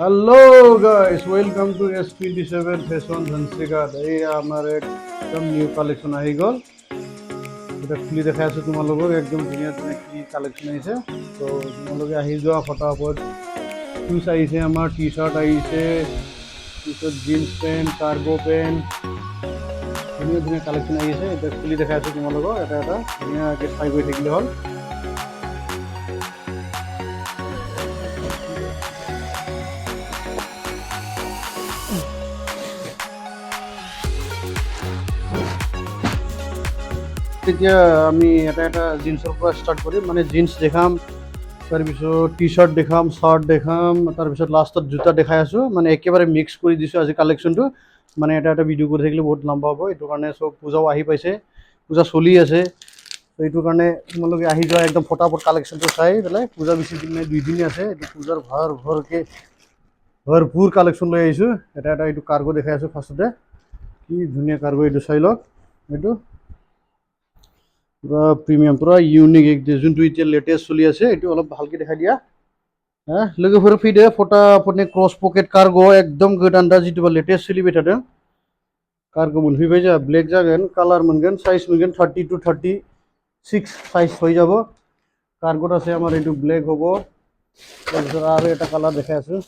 Hello guys, welcome to S27 fashion Dhanshrighat. এই আমাৰ একদম নিউ কালেকশ্যন আহি গ'ল। এটা খুলি দেখাই আছোঁ তোমালোকক। একদম ধুনীয়া ধুনীয়া কি কালেকশ্যন আহিছে। তো তোমালোকে আহি যোৱা ফটাফট। শুজ আহিছে, আমাৰ টি চাৰ্ট আহিছে, পিছত জিন্স পেণ্ট, কাৰ্গো পেণ্ট, ধুনীয়া ধুনীয়া কালেকশ্যন আহিছে। এতিয়া খুলি দেখাই আছোঁ তোমালোকক এটা এটা, ধুনীয়াকৈ চাই গৈ থাকিলে হ'ল। এতিয়া আমি এটা এটা জিন্সৰ পৰা ষ্টাৰ্ট কৰিম, মানে জিন্স দেখাম, তাৰপিছত টি চাৰ্ট দেখাম, চাৰ্ট দেখাম, তাৰপিছত লাষ্টত জোতা দেখাই আছোঁ। মানে একেবাৰে মিক্স কৰি দিছোঁ আজি কালেকশ্যনটো। মানে এটা এটা ভিডিঅ' কৰি থাকিলে বহুত লম্বা হ'ব, এইটো কাৰণে চব পূজাও আহি পাইছে, পূজা চলি আছে। তো এইটো কাৰণে তোমালোকে আহি যোৱা একদম ফটাফট কালেকশ্যনটো চাই পেলাই। পূজা বেছি দিন নাই, 2 দিন আছে। এইটো পূজাৰ ভৰপূৰ কালেকশ্যন লৈ আহিছোঁ। এটা এটা এইটো কাৰ্গো দেখাই আছোঁ ফাৰ্ষ্টতে। কি ধুনীয়া কাৰ্গো, এইটো চাই লওক। এইটো পুৰা প্ৰিমিয়াম, পুৰা ইউনিক, যোনটো এতিয়া লেটেষ্ট চলি আছে। এইটো অলপ ভালকৈ দেখাই দিয়া। হ্যাঁ, लोगोफोर फैदो फटाफटनि क्रस पकेट कार्गो एकदम गोदान दा जिथुबा लेटेस्ट सोलिबाय थादों। कार्गो मोनफैबाय जोंहा, ब्लेक जागोन, कालार मोनगोन, साइज मोनगोन 30 to 36 साइज হৈ যাব। कार्गोत আছে আমাৰ এইটো ব্লেক হ'ব। তাৰপিছত আৰু এটা কালাৰ দেখাই আছোঁ,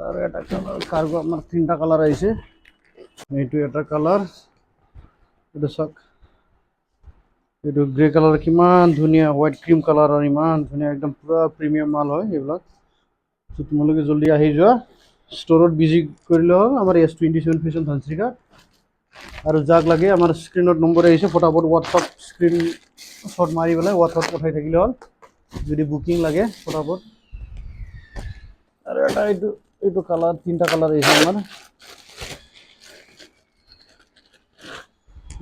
আৰু এটা কালাৰ। कार्गो আমাৰ 3টা কালাৰ আহিছে। এইটো এটা কালাৰ, এইটো চাওক, এইটো গ্ৰে কালাৰ, কিমান ধুনীয়া হোৱাইট ক্ৰীম কালাৰৰ, ইমান ধুনীয়া, একদম পুৰা প্ৰিমিয়াম মাল হয় এইবিলাক। তো তোমালোকে জলদি আহি যোৱা, ষ্ট'ৰত ভিজিট কৰিলে হ'ল আমাৰ S27 ফেশ্বন ধনশ্ৰীঘাট। আৰু যাক লাগে আমাৰ স্ক্ৰীনত নম্বৰ আহিছে, ফটাফট হোৱাটছআপ স্ক্ৰীনশ্বট মাৰি পেলাই হোৱাটছআপ পঠাই থাকিলে হ'ল যদি বুকিং লাগে ফটাফট। আৰু এটা এইটো এইটো কালাৰ, 3টা কালাৰ আহিছে আমাৰ।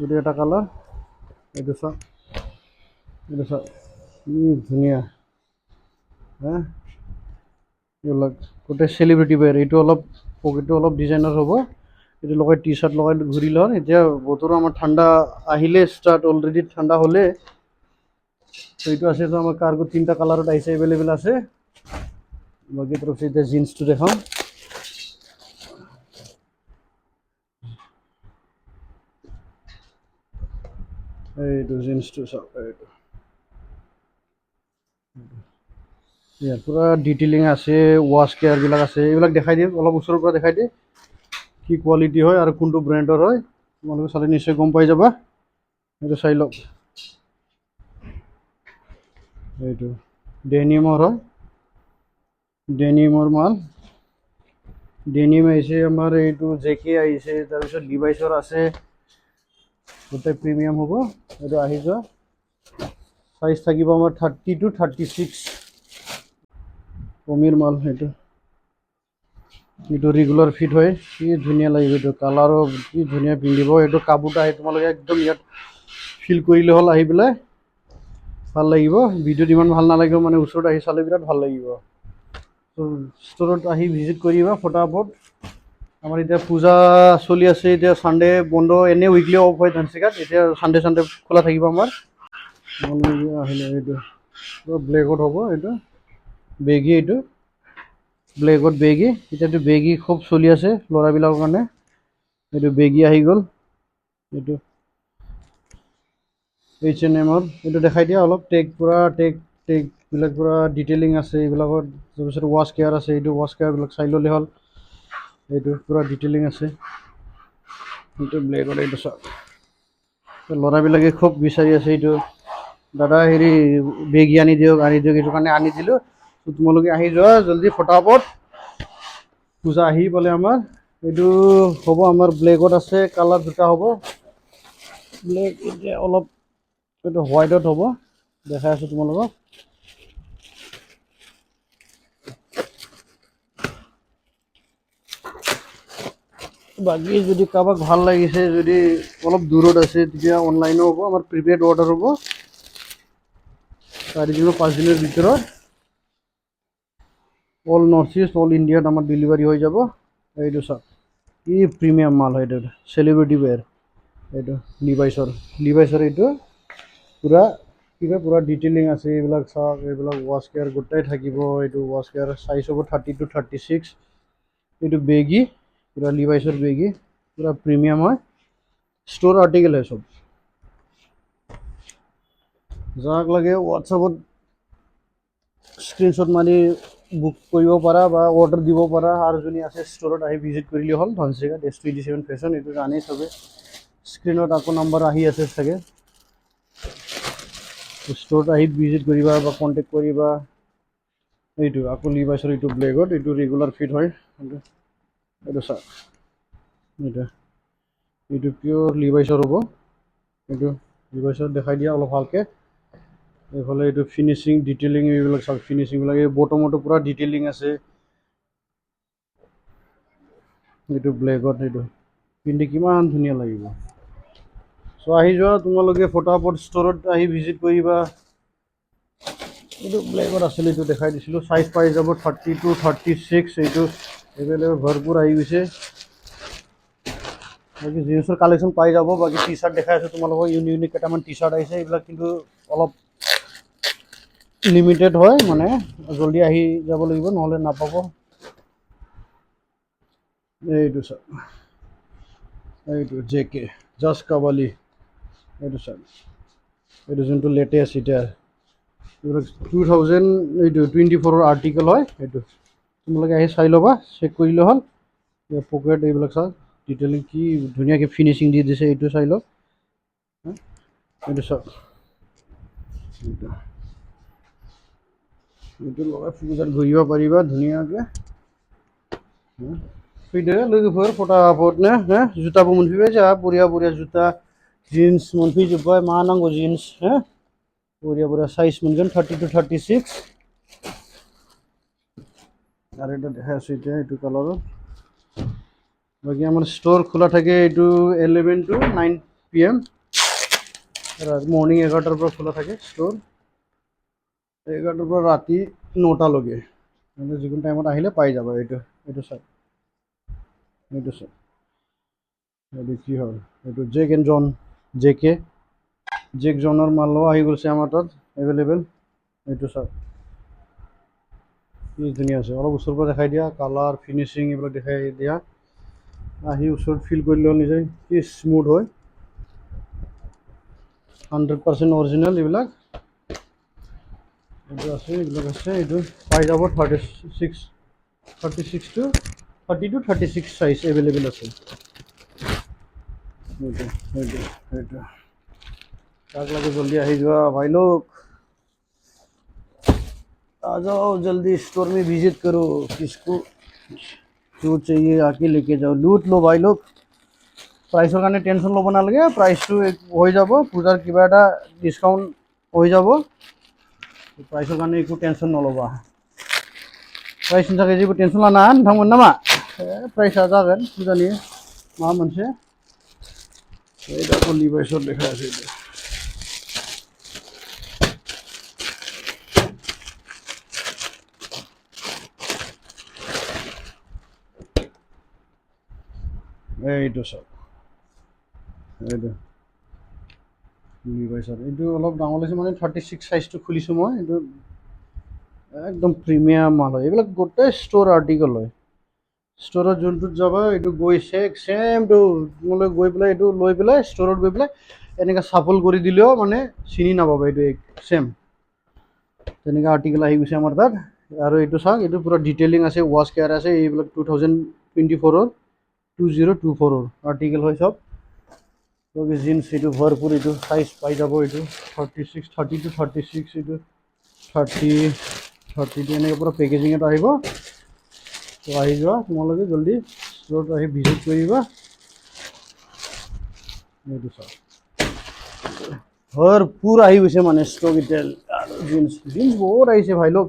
এইটো এটা কালাৰ, এইটো চাওক, এইটো চাওক, কি ধুনীয়া। হা, এইবিলাক গোটেই চেলিব্ৰিটি ৱেৰ। এইটো অলপ পকেটটো অলপ ডিজাইনাৰ হ'ব। এইটো লগাই টি চাৰ্ট লগাই ঘূৰি লওঁ। এতিয়া বতৰো আমাৰ ঠাণ্ডা আহিলে, ষ্টাৰ্ট অলৰেডি ঠাণ্ডা হ'লে। তো এইটো আছে, তো আমাৰ কাৰ্গো 3টা কালাৰত আহিছে, এভেইলেবল আছে। বাকী তৰফ এতিয়া জিন্সটো দেখাওঁ। এইটো জিন্সটো চাওক, এইটো ইয়াত পুৰা ডিটেইলিং আছে, ৱাছ কেয়াৰবিলাক আছে। এইবিলাক দেখাই দিম, অলপ ওচৰৰ পৰা দেখাই দিয়ে কি কোৱালিটি হয় আৰু কোনটো ব্ৰেণ্ডৰ হয়। তোমালোকে চালে নিশ্চয় গম পাই যাবা। এইটো চাই লওক, এইটো ডেনিমৰ হয়, ডেনিমৰ মাল। ডেনিম আহিছে আমাৰ, এইটো জেকে আহিছে, তাৰপিছত লিভাইছৰ আছে, গোটেই প্ৰিমিয়াম হ'ব। এইটো আহি যোৱা, সাইজ থাকিব আমাৰ 30 to 36। কমিৰ মাল সেইটো, এইটো ৰেগুলাৰ ফিট হয়। কি ধুনীয়া লাগিব, এইটো কালাৰো কি ধুনীয়া পিন্ধিব। এইটো কাপোৰটো আহি তোমালোকে একদম ইয়াত ফিল কৰিলে হ'ল, আহি পেলাই ভাল লাগিব। ভিডিঅ'ত ইমান ভাল নালাগিব, মানে ওচৰত আহি চালে বিৰাট ভাল লাগিব। তো ষ্ট'ৰত আহি ভিজিট কৰিবা ফটাফট। আমাৰ এতিয়া পূজা চলি আছে, এতিয়া ছানডে বন্ধ, এনেই উইকলি অফ হয় ধনচিকাত। এতিয়া ছানডে খোলা থাকিব আমাৰ। আহিলে এইটো ব্লেকত হ'ব, এইটো বেগী, এইটো ব্লেকত বেগী। এতিয়াতো বেগী খুব চলি আছে ল'ৰাবিলাকৰ কাৰণে। এইটো বেগী আহি গ'ল। এইটো H&M-ৰ, এইটো দেখাই দিয়া অলপ। টেগবিলাক পূৰা ডিটেইলিং আছে এইবিলাকত। তাৰপিছত ৱাছ কেয়াৰ আছে, এইটো ৱাছ কেয়াৰবিলাক চাই ল'লে হ'ল। এইটো পূৰা ডিটেইলিং আছে। এইটো ব্লেকত, এইটো চাওক, ল'ৰাবিলাকে খুব বিচাৰি আছে এইটো। দাদা হেৰি বেগী আনি দিয়ক, এইটো কাৰণে আনি দিলোঁ। তোমালোকে আহি যোৱা জলদি ফটাফট, পূজা আহি পালে আমাৰ। এইটো হ'ব আমাৰ ব্লেকত আছে, কালাৰ দুটা হ'ব। ব্লেক এতিয়া অলপ, এইটো হোৱাইটত হ'ব, দেখাই আছোঁ তোমালোকক। বাকী যদি কাৰোবাক ভাল লাগিছে, যদি অলপ দূৰত আছে, তেতিয়া অনলাইনো হ'ব, আমাৰ প্ৰিপেইড অৰ্ডাৰ হ'ব। 4 দিনৰ 5 দিনৰ ভিতৰত অল নৰ্থ ইষ্ট, অল ইণ্ডিয়াত আমাৰ ডেলিভাৰী হৈ যাব। এইটো চাওক, কি প্ৰিমিয়াম মাল হয়, এইটো চেলিব্ৰিটি ৱেৰ। এইটো লিভাইছৰ এইটো পূৰা কিবা পুৰা ডিটেইলিং আছে এইবিলাক চাওক এইবিলাক ৱাছ কেয়াৰ গোটেই থাকিব এইটো ৱাছ কেয়াৰ চাইজ হ'ব 30 to 36 এইটো বেগী পুৰা লিভাইছৰ বেগী পুৰা প্ৰিমিয়াম হয় ষ্ট'ৰ আৰ্টিকেল হয় চব যাক লাগে হোৱাটছআপত স্ক্ৰীনশ্বট মাৰি বুক কৰিব পাৰা বা অৰ্ডাৰ দিব পাৰা আৰু যোনে আছে ষ্ট'ৰত আহি ভিজিট কৰিলে হ'ল ধনচিকাত S27 ফেশ্বন এইটো জানেই চবে স্ক্ৰীনত আকৌ নাম্বাৰ আহি আছে চাগে ষ্ট'ৰত আহি ভিজিট কৰিবা বা কণ্টেক্ট কৰিবা এইটো আকৌ লিভাইছৰ এইটো ব্লেগত এইটো ৰেগুলাৰ ফিট হয় এইটো চাওক এইটো পিয়'ৰ লিভাইছৰ হ'ব এইটো লিভাইছৰ দেখাই দিয়া অলপ ভালকৈ এইফালে এইটো ফিনিচিং ডিটেইলিং এইবিলাক চাওক ফিনিচিংবিলাক এই বটমতো পুৰা ডিটেইলিং আছে এইটো ব্লেকত এইটো পিন্ধি কিমান ধুনীয়া লাগিব চ' আহি যোৱা তোমালোকে ফটাফট ষ্ট'ৰত আহি ভিজিট কৰিবা এইটো ব্লেকত আছিলে এইটো দেখাই দিছিলোঁ চাইজ পাই যাব 30 to 36 এইটো এভেইলেবল ভৰপূৰ আহি গৈছে বাকী জিন্সৰ কালেকশ্যন পাই যাব বাকী টি চাৰ্ট দেখাই আছোঁ তোমালোকক ইউনিক কেইটামান টি চাৰ্ট আহিছে এইবিলাক কিন্তু অলপ লিমিটেড হয় মানে জলদি আহি যাব লাগিব নহ'লে নাপাব এইটো চাওক এইটো JK জাষ্ট কাৱালি এইটো চাওক এইটো যোনটো লেটেষ্ট এতিয়া এইবিলাক 2024 আৰ্টিকেল হয় এইটো তোমালোকে আহি চাই ল'বা চেক কৰিলে হ'ল পকেট এইবিলাক চাওক ডিটেইলিং কি ধুনীয়াকৈ ফিনিচিং দি দিছে এইটো চাই লওক এইটো চাওক এইটো লগাই পূজাত ঘূৰিব পাৰিবা ধুনীয়াকৈ फैदो लोगोफोर फटाफट नो जुताबो मोनफैबाय जोंहा बरिया बरिया जुता जिन्स मोनफैजोब्बाय मा नांगौ जिन्स बरिया बरिया साइज मोनगोन 30 to 36 आरो এটা দেখাই আছো এতিয়া এইটো কালাৰৰ বাকি আমাৰ ষ্ট'ৰ খোলা থাকে এইটো 11 to 9 PM মৰ্নিং 11টাৰ পৰা খোলা থাকে ষ্ট'ৰ 11টাৰ পৰা ৰাতি 9টা লৈকে মানে যিকোনো টাইমত আহিলে পাই যাবা এইটো এইটো চাই এইটো চাই এইটো কি হ'ল এইটো Jake and John JK Jake জনৰ মালো আহি গৈছে আমাৰ তাত এভেইলেবল এইটো চাওক কি ধুনীয়া আছে অলপ ওচৰৰ পৰা দেখাই দিয়া কালাৰ ফিনিচিং এইবিলাক দেখাই দিয়া আহি ওচৰত ফিল কৰিলেও নিজে কি স্মুথ হয় 100% অৰিজিনেল এইবিলাক এইটো আছে এইবিলাক আছে এইটো পাই যাব 36 to 36 সাইজ अवेलेबल আছে এইটো কাক লাগে জলদি আহি যোৱা ভাই লোক आ जाओ जल्दी स्टोर में विजिट करो किसको जो चाहिए आके लेके जाओ लूट लो भाई लोग प्राइसर কাৰণে টেনশন ল'ব নালাগে প্ৰাইসটো হৈ যাব পূজাৰ কিবা এটা ডিসকাউন্ট হৈ যাব प्राइसर কাৰণে একো টেনশন নলবা प्राइसनि थाखाय जेबो टेनसन लाना नोंथांमोन नामा प्राइसआ जागोन फुजानि मा मोनसे এইটা লিভাইছৰ দেখাই আছে এইটো সব এইটো লিভাইছৰ এইটো অলপ ডাঙৰ লাগিছে মানে 36 সাইজটো খুলিছো মই এইটো একদম প্ৰিমিয়াম মাল হয় এইবিলাক গোটেই ষ্ট'ৰ আৰ্টিকেল হয় ষ্ট'ৰত যোনটোত যাবা এইটো গৈ সেম টু তোমালোকে গৈ পেলাই এইটো লৈ পেলাই ষ্ট'ৰত গৈ পেলাই এনেকৈ চাফল কৰি দিলেও মানে চিনি নাপাবা এইটো সেম তেনেকৈ আৰ্টিকেল আহি গৈছে আমাৰ তাত আৰু এইটো চাওক এইটো পুৰা ডিটেইলিং আছে ৱাছ কেয়াৰ আছে এইবিলাক 2024 আৰ্টিকেল হয় সব জিন্স এইটো ভৰপূৰ এইটো সাইজ পাই যাব এইটো 36 30 to 36 এইটো 30 এনেকৈ পুৰা পেকেজিঙত আহিব তো আহি যোৱা তোমালোকে জলদি ষ্ট'ৰত আহি ভিজিট কৰিবা এইটো চাওক ভৰপূৰ আহি গৈছে মানে ষ্টক এতিয়া জিন্স বহুত আহিছে ভাই লোক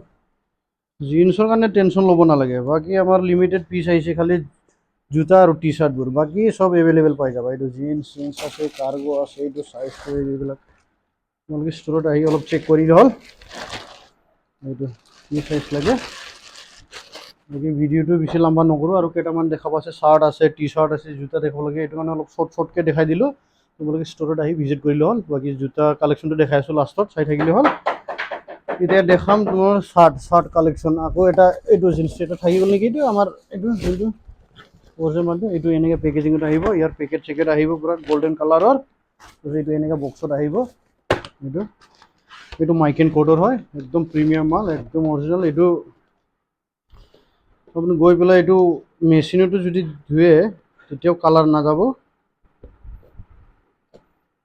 জিন্সৰ কাৰণে টেনশ্যন ল'ব নালাগে বাকী আমাৰ লিমিটেড পিচ আহিছে খালি জোতা আৰু টি চাৰ্টবোৰ বাকী সব এভেইলেবল পাই যাবা এইটো জিন্স আছে কাৰ্গো আছে এইটো সাইজ এইবিলাক তোমালোকে ষ্ট'ৰত আহি অলপ চেক কৰিলে হ'ল এইটো কি সাইজ লাগে বাকী ভিডিঅ'টো বেছি লম্বা নকৰোঁ আৰু কেইটামান দেখাব আছে চাৰ্ট আছে টি চাৰ্ট আছে জোতা দেখাব লাগে এইটো কাৰণে অলপ শ্বৰ্টকৈ দেখাই দিলোঁ তোমালোকে ষ্ট'ৰত আহি ভিজিট কৰিলে হ'ল। বাকী জোতা কালেকশ্যনটো দেখাই আছোঁ লাষ্টত, চাই থাকিলে হ'ল। এতিয়া দেখাম তোমাৰ চাৰ্ট কালেকশ্যন। আকৌ এইটো জিন্স এটা থাকি গ'ল নেকি, এইটো আমাৰ এইটো যোনটো অৰিজিনেলটো এইটো এনেকৈ পেকেজিঙত আহিব। ইয়াৰ চেকেট আহিব পূৰা গল্ডেন কালাৰৰ। এইটো এনেকৈ বক্সত আহিব। এইটো মাইকেন কোডৰ হয়, একদম প্ৰিমিয়াম মাল, একদম অৰিজিনেল। এইটো আপুনি গৈ পেলাই এইটো মেচিনতো যদি ধুৱে তেতিয়াও কালাৰ নাযাব।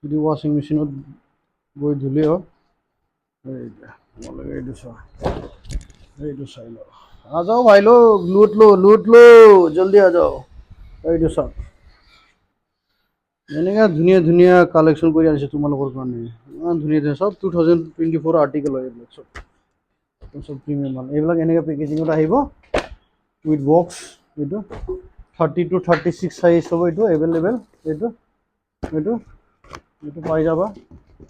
যদি ৱাশ্বিং মেচিনত গৈ ধুলেও এইটো চোৱা, এইটো চাই লওঁ। আজাও ভাই লোক, লুট লো জলদি আজাও। এইটো চাওক, এনেকুৱা ধুনীয়া ধুনীয়া কালেকশ্যন কৰি আনিছে তোমালোকৰ কাৰণে। ইমান ধুনীয়া ধুনীয়া চব 2024 আৰ্টিকেল হয় এইবিলাক চব। চব প্ৰিমিয়াম মাল। এইবিলাক এনেকৈ পেকেজিঙত আহিব উইথ বক্স। এইটো 30 to 36 চাইজ হ'ব। এইটো এভেইলেবল। এইটো পাই যাবা,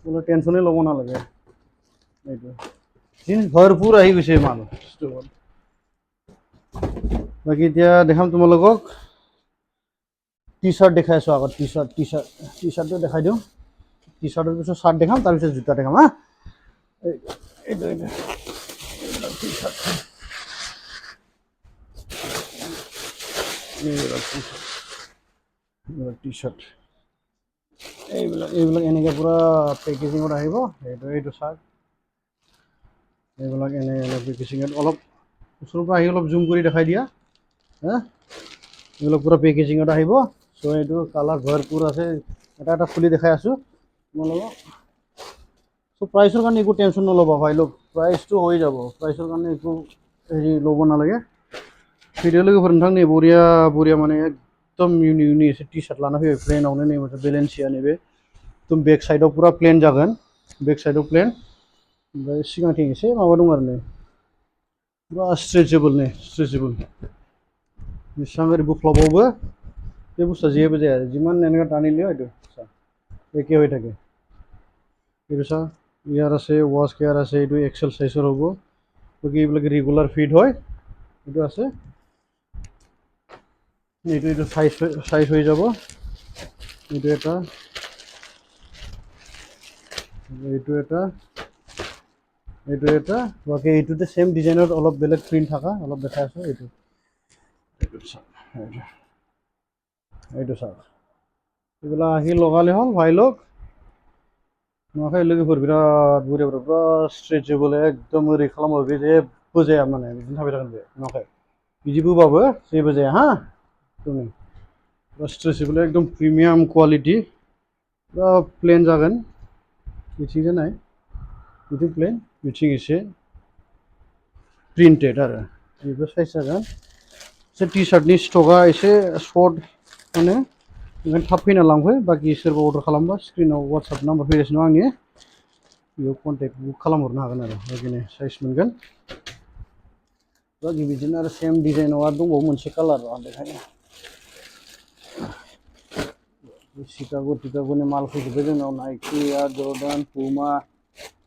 কোনো টেনশ্যনেই ল'ব নালাগে। এইটো জিন্স ভৰপূৰ আহি গৈছে মাল ষ্ট'ৰত। বাকী এতিয়া দেখাম তোমালোকক টি চাৰ্ট দেখাই আছোঁ আগত। টি চাৰ্টটো দেখাই দিওঁ। টি চাৰ্টৰ পিছত চাৰ্ট দেখাম, তাৰপিছত জোতা দেখাম হা। এইটো টি চাৰ্ট, টি চাৰ্ট এইবিলাক এনেকৈ পূৰা পেকেজিঙত আহিব। এইটো চাৰ্ট, এইবিলাক এনেকৈ পেকেজিঙত অলপ ওচৰৰ পৰা আহি অলপ জুম কৰি দেখাই দিয়া হা। এইবিলাক পূৰা পেকেজিঙত আহিব। চ' এইটো কালাৰ ভৰপূৰ আছে। এটা খুলি দেখাই আছোঁ তোমালোকক। চ' প্ৰাইচৰ কাৰণে একো টেনশ্যন নল'বা ভাই লোক, প্ৰাইচটো হৈ যাব। প্ৰাইচৰ কাৰণে একো হেৰি ল'ব নালাগে। ভিডিঅ'লৈকে ভर नोंथांनि बरिया माने एकदम यूनिक एसे टी सार्ट लाना फैबाय प्लेनावनो नै माथो बेलेन्सिया नैबे एकदम बेक साइडआव पुरा प्लेन जागोन। बेक साइडआव प्लेन, ओमफ्राय सिगांथिं एसे माबा दं आरो नै पुरा स्ट्रेचेबल नै स्ट्रेचेबल। बेसेबां ओरै बोख्लाबावबो बे बुस्थुआ जेबो जाया। जिमान এনেকৈ টানিলেও এইটো একে হৈ থাকে। এইটো চা, ইয়াৰ আছে ৱাছ কেয়াৰ আছে। এইটো এক্সেল চাইজৰ হ'ব। বাকী এইবিলাক ৰেগুলাৰ ফিট হয়। এইটো আছে, এইটো সাইজ হৈ যাব। এইটো এটা, এইটো এটা। বাকী এইটোতে সেম ডিজাইনত অলপ বেলেগ প্ৰিণ্ট থকা অলপ দেখাই আছোঁ। এইটো চাওক, এইবিলাক আহি লগালে হ'ল ভাই লোক। नङाखै लोगोफोर बिराद बरिया पुरा स्ट्रेचेबल एकदम ओरै खालामबाबो बे जेबो जाया माने बिदिनो थाबाय थागोन बे। नङाखै बिदि बोबाबो जेबो जाया हा। पुरा स्ट्रेचेबल एकदम प्रिमियाम क्वालिटी। पुरा प्लेन जागोन। बिथिंजाय नाय, बिथिं प्लेन, बिथिं एसे प्रिन्टेड आरो बेबो साइज जागोन। एसे टि सार्टनि स्टकआ एसे सर्ट माने ओंखायनो थाब फैना लांफै। बाखि सोरबा अर्डार खालामबा स्क्रिनाव वाट्सएप नाम्बार फैगासिनो दं आंनि, बेयाव कन्टेक्ट बुक खालामहरनो हागोन आरो बिदिनो साइज मोनगोन। बाखि बिदिनो आरो सेम डिजाइनाव आरो दंबावो मोनसे कालार देखायनो। शिकाग'नि माल फैजोब्बाय जोंनाव। नाइकी, जर्डान, पुमा,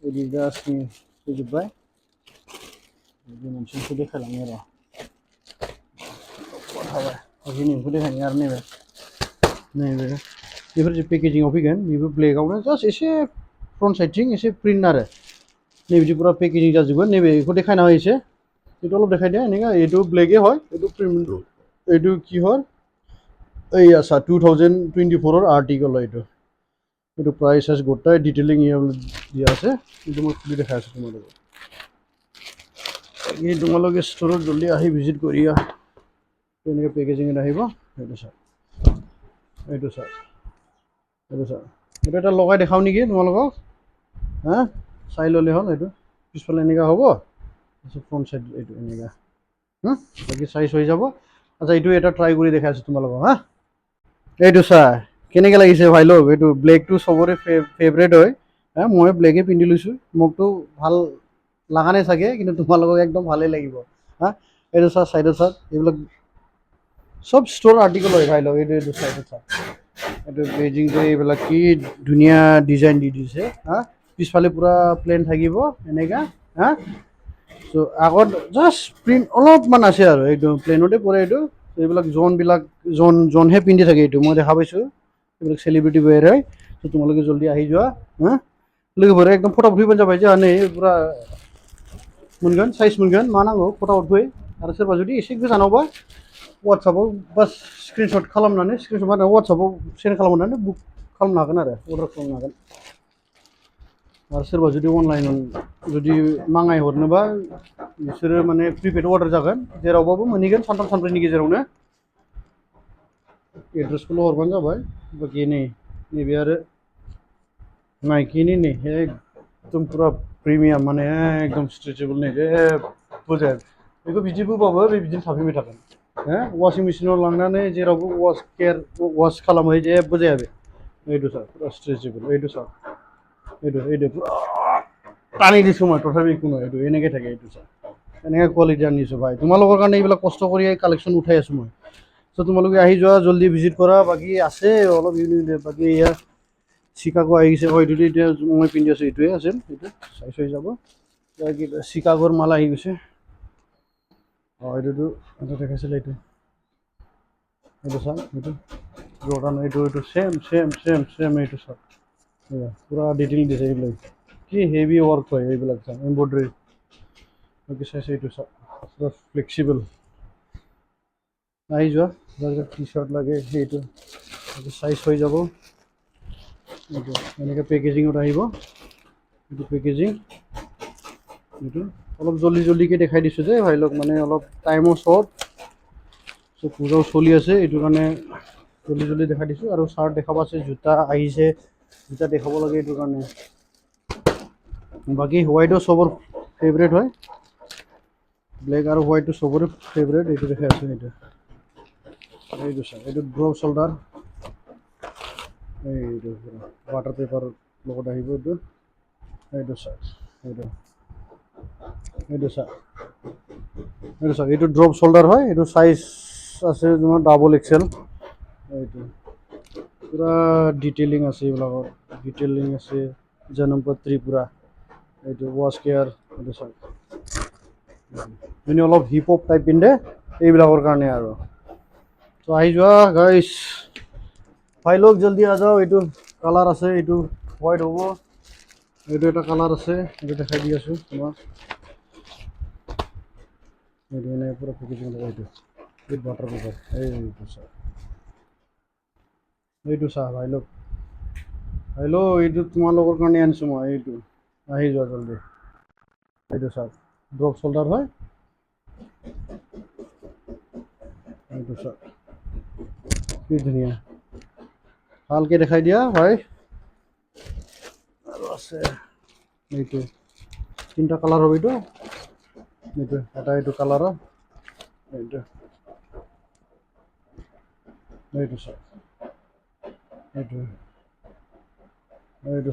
एडिडासनि फैजोब्बाय। बिदि मोनसेखौ देखायलाङो र'। थाबाय बिनिखौ देखायनो आरो नैबे बेफोर जे पेकेजिङाव फैगोन बेबो ब्लेकआवनो जास्ट एसे फ्रन्ट साइडथिं एसे प्रिन्ट आरो नै बिदि पुरा पेकेजिं जाजोबगोन। नैबे बेखौ देखायना हो एसे, এইটো অলপ দেখাই দিয়া এনেকা। এইটো ব্লেকে হয়, এইটো প্ৰিমিয়াম। এইটো কি হয়, এই আচ্ছা 2024 আৰ্টিকেল হয় এইটো। এইটো প্ৰাইচ চাইজ গোটাই ডিটেইলিং দিয়া আছে। কিন্তু মই খুলি দেখাই আছোঁ তোমালোকক। বাকী তোমালোকে ষ্ট'ৰত জলদি আহি ভিজিট কৰি এনেকৈ পেকেজিঙত আহিব। এইটো চাওক, এইটো চাওক, এইটো চাওক। এইটো এটা লগাই দেখাওঁ নেকি তোমালোকক হা, চাই ল'লে হ'ল। এইটো পিছফালে এনেকুৱা হ'ব, তাৰপিছত ফ্ৰণ্ট চাইড এইটো এনেকুৱা। বাকী চাইজ হৈ যাব। আচ্ছা এইটো এটা ট্ৰাই কৰি দেখাই আছোঁ তোমালোকক হা। এইটো চা কেনেকৈ লাগিছে ভাই লোক। এইটো ব্লেকটো চবৰে ফেভৰেট হয় হা। মই ব্লেকে পিন্ধি লৈছোঁ, মোকতো ভাল লগা নাই চাগে, কিন্তু তোমালোকক একদম ভালেই লাগিব হা। এইটো চা, চাইডত চা, এইবিলাক চব ষ্ট'ৰ আৰ্টিকেল হয় ভাই লোক। এইটো চাইডত চা, এইটো বেজিংটো এইবিলাক কি ধুনীয়া ডিজাইন দি দিছে হা। পিছফালে পুৰা প্লেন থাকিব এনেকা হা। চ' আগত জাষ্ট প্ৰিণ্ট অলপমান আছে আৰু এইটো প্লেনতে পৰে। এইটো এইবিলাক জোনহে পিন্ধি থাকে। এইটো মই দেখা পাইছোঁ, এইবিলাক চেলিব্ৰিটি ৱেৰ হয়। চ' তোমালোকে জলদি আহি যোৱা হা लोगोफोर एकदम फटाफट फैबानो जाबाय जोंहा नै पुरा मोनगोन साइज मोनगोन मा नांगौ फटाफट फै आरो सोरबा जुदि एसे गोजानावबा वाट्सएपआव बास स्क्रिनशट खालामनानै स्क्रिनशट मा होनो वाट्सएपआव सेन्ड खालामनानै बुक खालामनो हागोन आरो अर्डार खालामनो हागोन आरो सोरबा जुदि अनलाइन जुदि माङाय हरनोबा बिसोरो माने प्रिपेड अर्डार जागोन जेरावबाबो मोनहैगोन सानथाम सानब्रैनि गेजेरावनो एड्रेसखौल' हरबानो जाबाय बाखि नैबे आरो नाइकिनि नै एकदम पुरा प्रिमियाम माने एकदम स्ट्रेचेबल नै जेबो जाया बेखौ बिदि बोबाबो बे बिदिनो थाफैबाय थागोन हो वाशिं मेशिनाव लांनानै जेरावबो वाश खालामहै जेबो जाया बे এইটো চাওক পুৰা ষ্ট্ৰেচেবল এইটো চাওক এইটো পুৰা টানি দিছোঁ মই তথাপি একো নহয় এইটো এনেকৈ থাকে এইটো চাওক এনেকৈ কোৱালিটি আনিছোঁ ভাই তোমালোকৰ কাৰণে এইবিলাক কষ্ট কৰি কালেকশ্যন উঠাই আছোঁ মই চ' তোমালোকে আহি যোৱা জলদি ভিজিট কৰা বাকী আছে অলপ ইউনিক বাকী এয়া চিকাগো আহি গৈছে হয় এইটোতো এতিয়া মই পিন্ধি আছোঁ এইটোৱে আছিল এইটো চাইজ হৈ যাব বাকী চিকাগোৰ মাল আহি গৈছে অঁ এইটোতো এটা দেখাইছিলে এইটো চাওক এইটো জৰ্ডান এইটো চেম এইটো চাওক পুৰা ডিটেইল দিছে এইবিলাক কি হেভি ৱৰ্ক হয় এইবিলাক চাওক এম্ব্ৰইডাৰী বাকী চাইছে এইটো চাওক পুৰা ফ্লেক্সিবল আহি যোৱা যাৰ টি চাৰ্ট লাগে সেইটো চাইজ হৈ যাব এইটো এনেকৈ পেকেজিঙত আহিব এইটো পেকেজিং এইটো অলপ জলদিকৈ দেখাই দিছোঁ যে ভাই লওক মানে অলপ টাইমো শ্বৰ্ট চ' পূজাও চলি আছে এইটো কাৰণে জলদি দেখাই দিছোঁ আৰু চাৰ্ট দেখাব আছে জোতা আহিছে জোতা দেখাব লাগে এইটো কাৰণে বাকী হোৱাইটো চবৰ ফেভৰেট হয় ব্লেক আৰু হোৱাইটটো চবৰে ফেভৰেট এইটো দেখাই আছোঁ এইটো চাওক এইটো ড্ৰপ শোল্ডাৰ এইটো ৱাটাৰ পেপাৰৰ লগত আহিব এইটো চাওক এইটো ড্ৰপ শোল্ডাৰ হয় এইটো চাইজ আছে তোমাৰ ডাবল এক্সেল এইটো পুৰা ডিটেইলিং আছে এইবিলাকত ডিটেইলিং আছে জনমপত্ৰী পুৰা এইটো ৱাছ কেয়াৰ এইটো চাওক যোনে অলপ হিপ হপ টাইপ পিন্ধে এইবিলাকৰ কাৰণে আৰু তো আহি যোৱা গাইছ ভাই লোক জলদি আ যাও এইটো কালাৰ আছে এইটো হোৱাইট হ'ব এইটো এটা কালাৰ আছে এইটো দেখাই দি আছোঁ তোমাক এইটো এনেকৈ পুৰা পেকেজিং লগাই এইটো উইথ বাটাৰ পেপাৰ এইটো চা ভাই লোক এইটো তোমালোকৰ কাৰণে আনিছোঁ মই এইটো আহি যোৱা জলদি এইটো চাওক ড্ৰপ শোল্ডাৰ হয় এইটো চাওক কি ধুনীয়া ভালকৈ দেখাই দিয়া ভাই আৰু আছে এইটো তিনিটা কালাৰ হ'ব এইটো এটা এইটো কালাৰৰ এইটো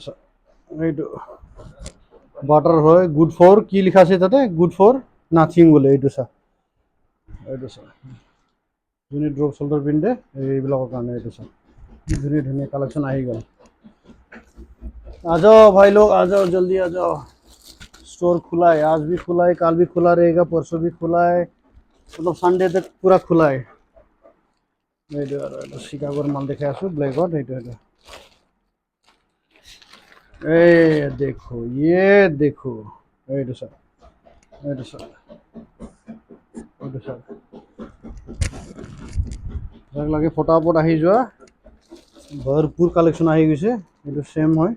চাওক এইটো বাটাৰ হয় গুড ফৰ কি লিখা আছে তাতে গুড ফৰ নাথিং বোলে এইটো চাওক যোনে ড্ৰপ শোল্ডাৰ পিন্ধে এইবিলাকৰ কাৰণে এইটো চাওক কি ধুনীয়া কালেকশ্যন আহি গ'ল आ जाओ भाई लोग आ जाओ जल्दी आ जाओ स्टोर खुला है आज भी खुला है कल भी खुला रहेगा परसों भी खुला है मतलब संडे तक पूरा खुला है शिकागोर माल देखे आसो ब्लैकआउट ये देखो যাক লাগে ফটাফট আহি যোৱা ভৰপুৰ কালেকশ্যন আহি গৈছে এইটো সেম হয়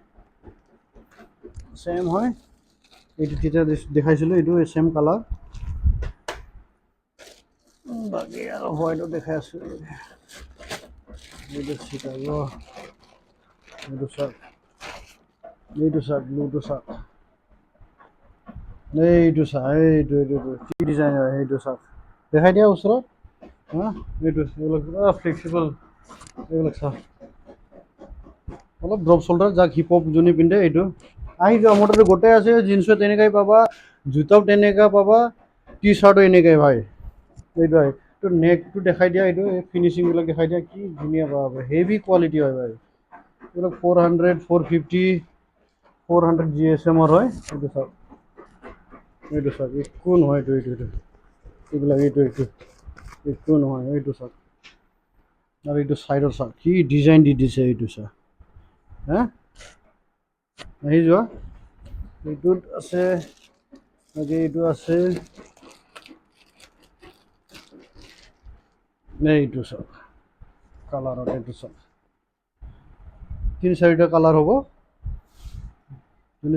এইটো তেতিয়া দেখাইছিলোঁ এইটো সেম কালাৰ বাকী আৰু হোৱাইটো দেখাই আছোঁ এইটো চিকাগো এইটো চাওক ব্লুটো চাওক এইটো কি ডিজাইন হয় সেইটো চাওক দেখাই দিয়া ওচৰত হা এইবিলাক পুৰা ফ্লেক্সিবল এইবিলাক চাওক অলপ ড্ৰপ শোল্ডাৰ যাক হিপ হপ যোনে পিন্ধে এইটো আহি যোৱা মোৰ তাতে গোটেই আছে জিন্সো তেনেকাই পাবা জোতাও তেনেকা পাবা টি চাৰ্টো এনেকাই ভাই এইটো এইটো নেকটো দেখাই দিয়া এইটো ফিনিচিংবিলাক দেখাই দিয়া কি ধুনীয়া পাবা হেভি কোৱালিটি হয় ভাই এইবিলাক 400 450 400 GSM-ৰ হয় এইটো চাওক একো নহয় এইবিলাক একো নহয় এইটো চাওক আৰু এইটো চাইডৰ চাওক কি ডিজাইন দি দিছে এইটো চাওক হা আহি যোৱা এইটোত আছে বাকী এইটো আছে এইটো চাওক কালাৰত এইটো চাওক 3-4টা কালাৰ হ'ব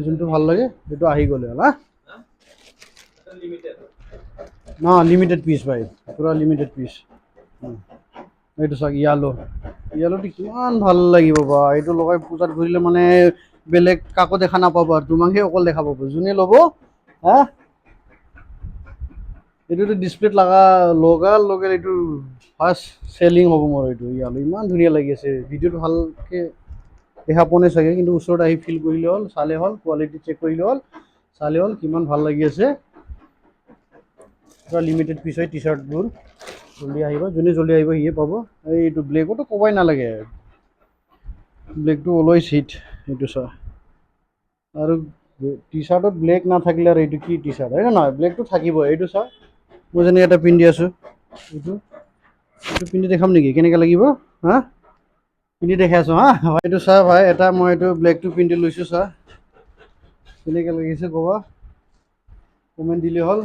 যোনটো ভাল লাগে সেইটো আহি গ'লে হ'ল হা না লিমিটেড পিচ ভাই পুৰা লিমিটেড পিচ এইটো চাওক ইয়ালোটো কিমান ভাল লাগিব বা এইটো লগাই পূজাত ঘূৰিলে মানে বেলেগ কাকো দেখা নাপাব আৰু তোমাকহে অকল দেখা পাব যোনে ল'ব হা এইটোতো ডিছপ্লেত লগাৰ লগে এইটো ফাৰ্ষ্ট চেলিং হ'ব মোৰ এইটো ইয়ালো ইমান ধুনীয়া লাগি আছে ভিডিঅ'টো ভালকৈ দেখা পোৱা নাই চাগে কিন্তু ওচৰত আহি ফিল কৰিলে হ'ল চালে হ'ল কোৱালিটি চেক কৰিলে হ'ল চালে হ'ল কিমান ভাল লাগি আছে পুৰা লিমিটেড পিচ হয় টি চাৰ্টবোৰ জল্দি আহিব যোনে জল্দি আহিব সিয়ে পাব এইটো ব্লেকতো ক'বই নালাগে ব্লেকটো অলৱেজ হিট এইটো চোৱা আৰু টি চাৰ্টত ব্লেক নাথাকিলে আৰু এইটো কি টি চাৰ্ট হয় নে নহয় ব্লেকটো থাকিবই এইটো চোৱা মই যেনেকৈ এটা পিন্ধি আছোঁ এইটো পিন্ধি দেখাম নেকি কেনেকৈ লাগিব হা পিন্ধি দেখাই আছোঁ হা এইটো চা ভাই এটা মই এইটো ব্লেকটো পিন্ধি লৈছোঁ চা কেনেকৈ লাগিছে ক'বা কমেণ্ট দিলে হ'ল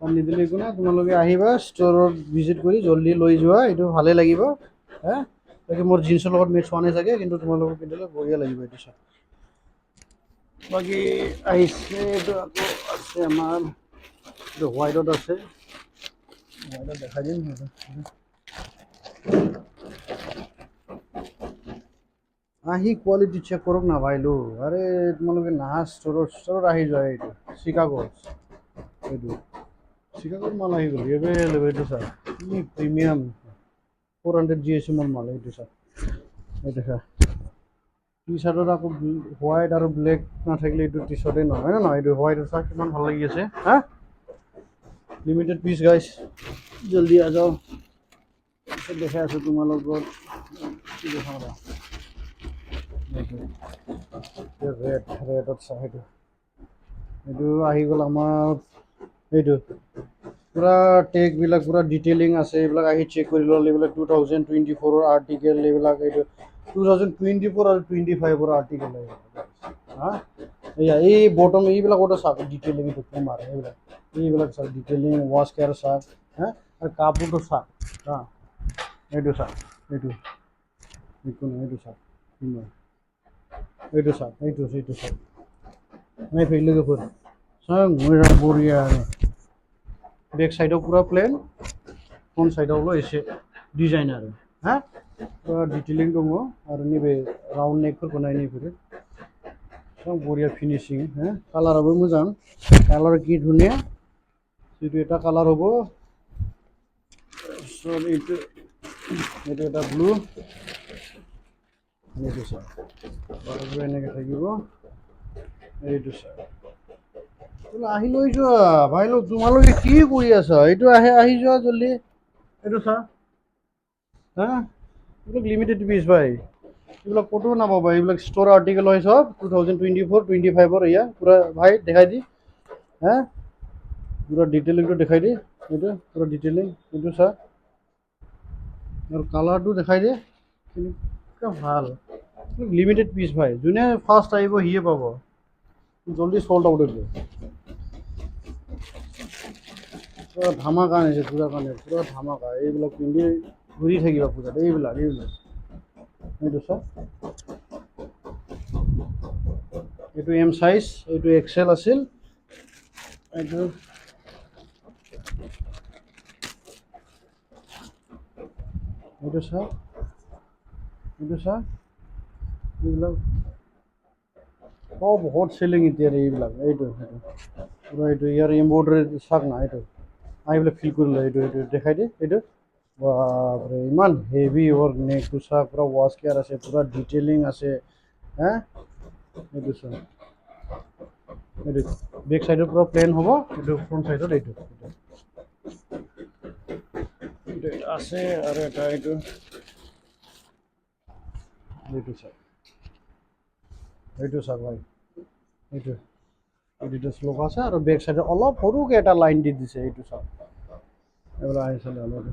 আৰু নিদিলে একো নাই তোমালোকে আহিবা ষ্ট'ৰত ভিজিট কৰি জল্দি লৈ যোৱা এইটো ভালেই লাগিব হা বাকী মোৰ জিন্সৰ লগত মেটচ হোৱা নাই চাগে কিন্তু তোমালোকক পিন্ধিলে বঢ়িয়া লাগিব এইটো চা বাকী আহিছে এইটো আকৌ আছে আমাৰ এইটো হোৱাইটত আছে হোৱাইটত দেখাই দিম আহি কোৱালিটি চেক কৰক না ভাইলো আৰে তোমালোকে নাহা ষ্ট'ৰত আহি যোৱা এইটো চিকাগো এইটো চিকাগোৰ মাল আহি গ'ল এভেইলেবল এইটো চা কি প্ৰিমিয়াম 400 GSM মাল এইটো চা এইটো চা টি চাৰ্টত আকৌ হোৱাইট আৰু ব্লেক নাথাকিলে এইটো টি চাৰ্টেই নহয় নহয় এইটো হোৱাইটৰ চা কিমান ভাল লাগি আছে হা লিমিটেড পিচ গাইছ জল্দি আ যাও দেখাই আছোঁ তোমালোকৰ কি দেখাম ৰেডত চা এইটো আহি গ'ল আমাৰ এইটো পুৰা টেগবিলাক পুৰা ডিটেইলিং আছে এইবিলাক আহি চেক কৰি ল'লে এইবিলাক 2024ৰ আৰ্টিকেল এইবিলাক এইটো 2024 আৰু 25ৰ আৰ্টিকেল হা এই বটম এইবিলাকতো চাওক ডিটেইলিং এইটো কুমাৰ এইবিলাক চাওক ডিটেইলিং ৱাছ কেয়াৰ চাওক হা আৰু কাপোৰটো চাওক হা এইটো চাওক এইটো একো নাই এইটো চাওক এইটো চাওক এইটো চাওক নাই ফেৰিলৈকে ফুৰ চাওক বঢ়িয়া আৰু বেক সাইডও পুরা প্লেন फ्रंट साइडआवल' एसे डिजाइन आरो हा पुरा डिटेलिं दङ आरो नैबे राउन्ड नेकफोरखौ नाय नैबेफोरो एकदम बरिया फिनिशिं हा कालाराबो मोजां कालार কি ধুনীয়া এইটো এটা কালার হ'ব সব এইটো এটা ব্লু এইটো চাওক আৰু এনেকৈ থাকিব এইটো চাওক আহি লৈ যোৱা ভাই লোক তোমালোকে কি কৰি আছা এইটো আহি যোৱা জল্দি এইটো চা হা এইবিলাক লিমিটেড পিচ ভাই এইবিলাক ক'তো নাপাবা এইবিলাক ষ্ট'ৰ আৰ্টিকেল হয় সব 2024 25ৰ এয়া পুৰা ভাই দেখাই দি হা পুৰা ডিটেইলিংটো দেখাই দি এইটো পুৰা ডিটেইলিং এইটো চা আৰু কালাৰটো দেখাই দিয়ে কেনেকুৱা ভাল লিমিটেড পিচ ভাই যোনে ফাৰ্ষ্ট আহিব সিয়ে পাব জল্দি চল্ড আউট হৈ পুৰা ধামাকা আনিছে পূজাৰ কাৰণে পুৰা ধামাকা এইবিলাক পিন্ধি ঘূৰি থাকিবা পূজাত এইবিলাক এইটো চা এইটো এম সাইজ এইটো এক্সেল আছিল এইটো চা এইবিলাক বহুত চেলিং এতিয়া এইবিলাক এইটো পুৰা এইটো ইয়াৰ এম্ব্ৰইডাৰী চাওক না এইটো আহি পেলাই ফিল কৰি লয় এইটো দেখাই দিয়ে এইটো বাপৰে ইমান হেভি ৱৰ্ক নেকটো চাওক পুৰা ৱাছ কেয়াৰ আছে পুৰা ডিটেইলিং আছে হা এইটো চাওক এইটো বেক সাইডৰ পুৰা প্লেন হ'ব এইটো ফ্ৰণ্ট সাইডত এইটো আছে আৰু এটা এইটো চাওক ভাই এইটো এডিডাছ লোক আছে আৰু বেক সাইডে অলপ সৰুকৈ এটা লাইন দি দিছে এইটো চাওক এইবিলাক আহিছিলে অলপ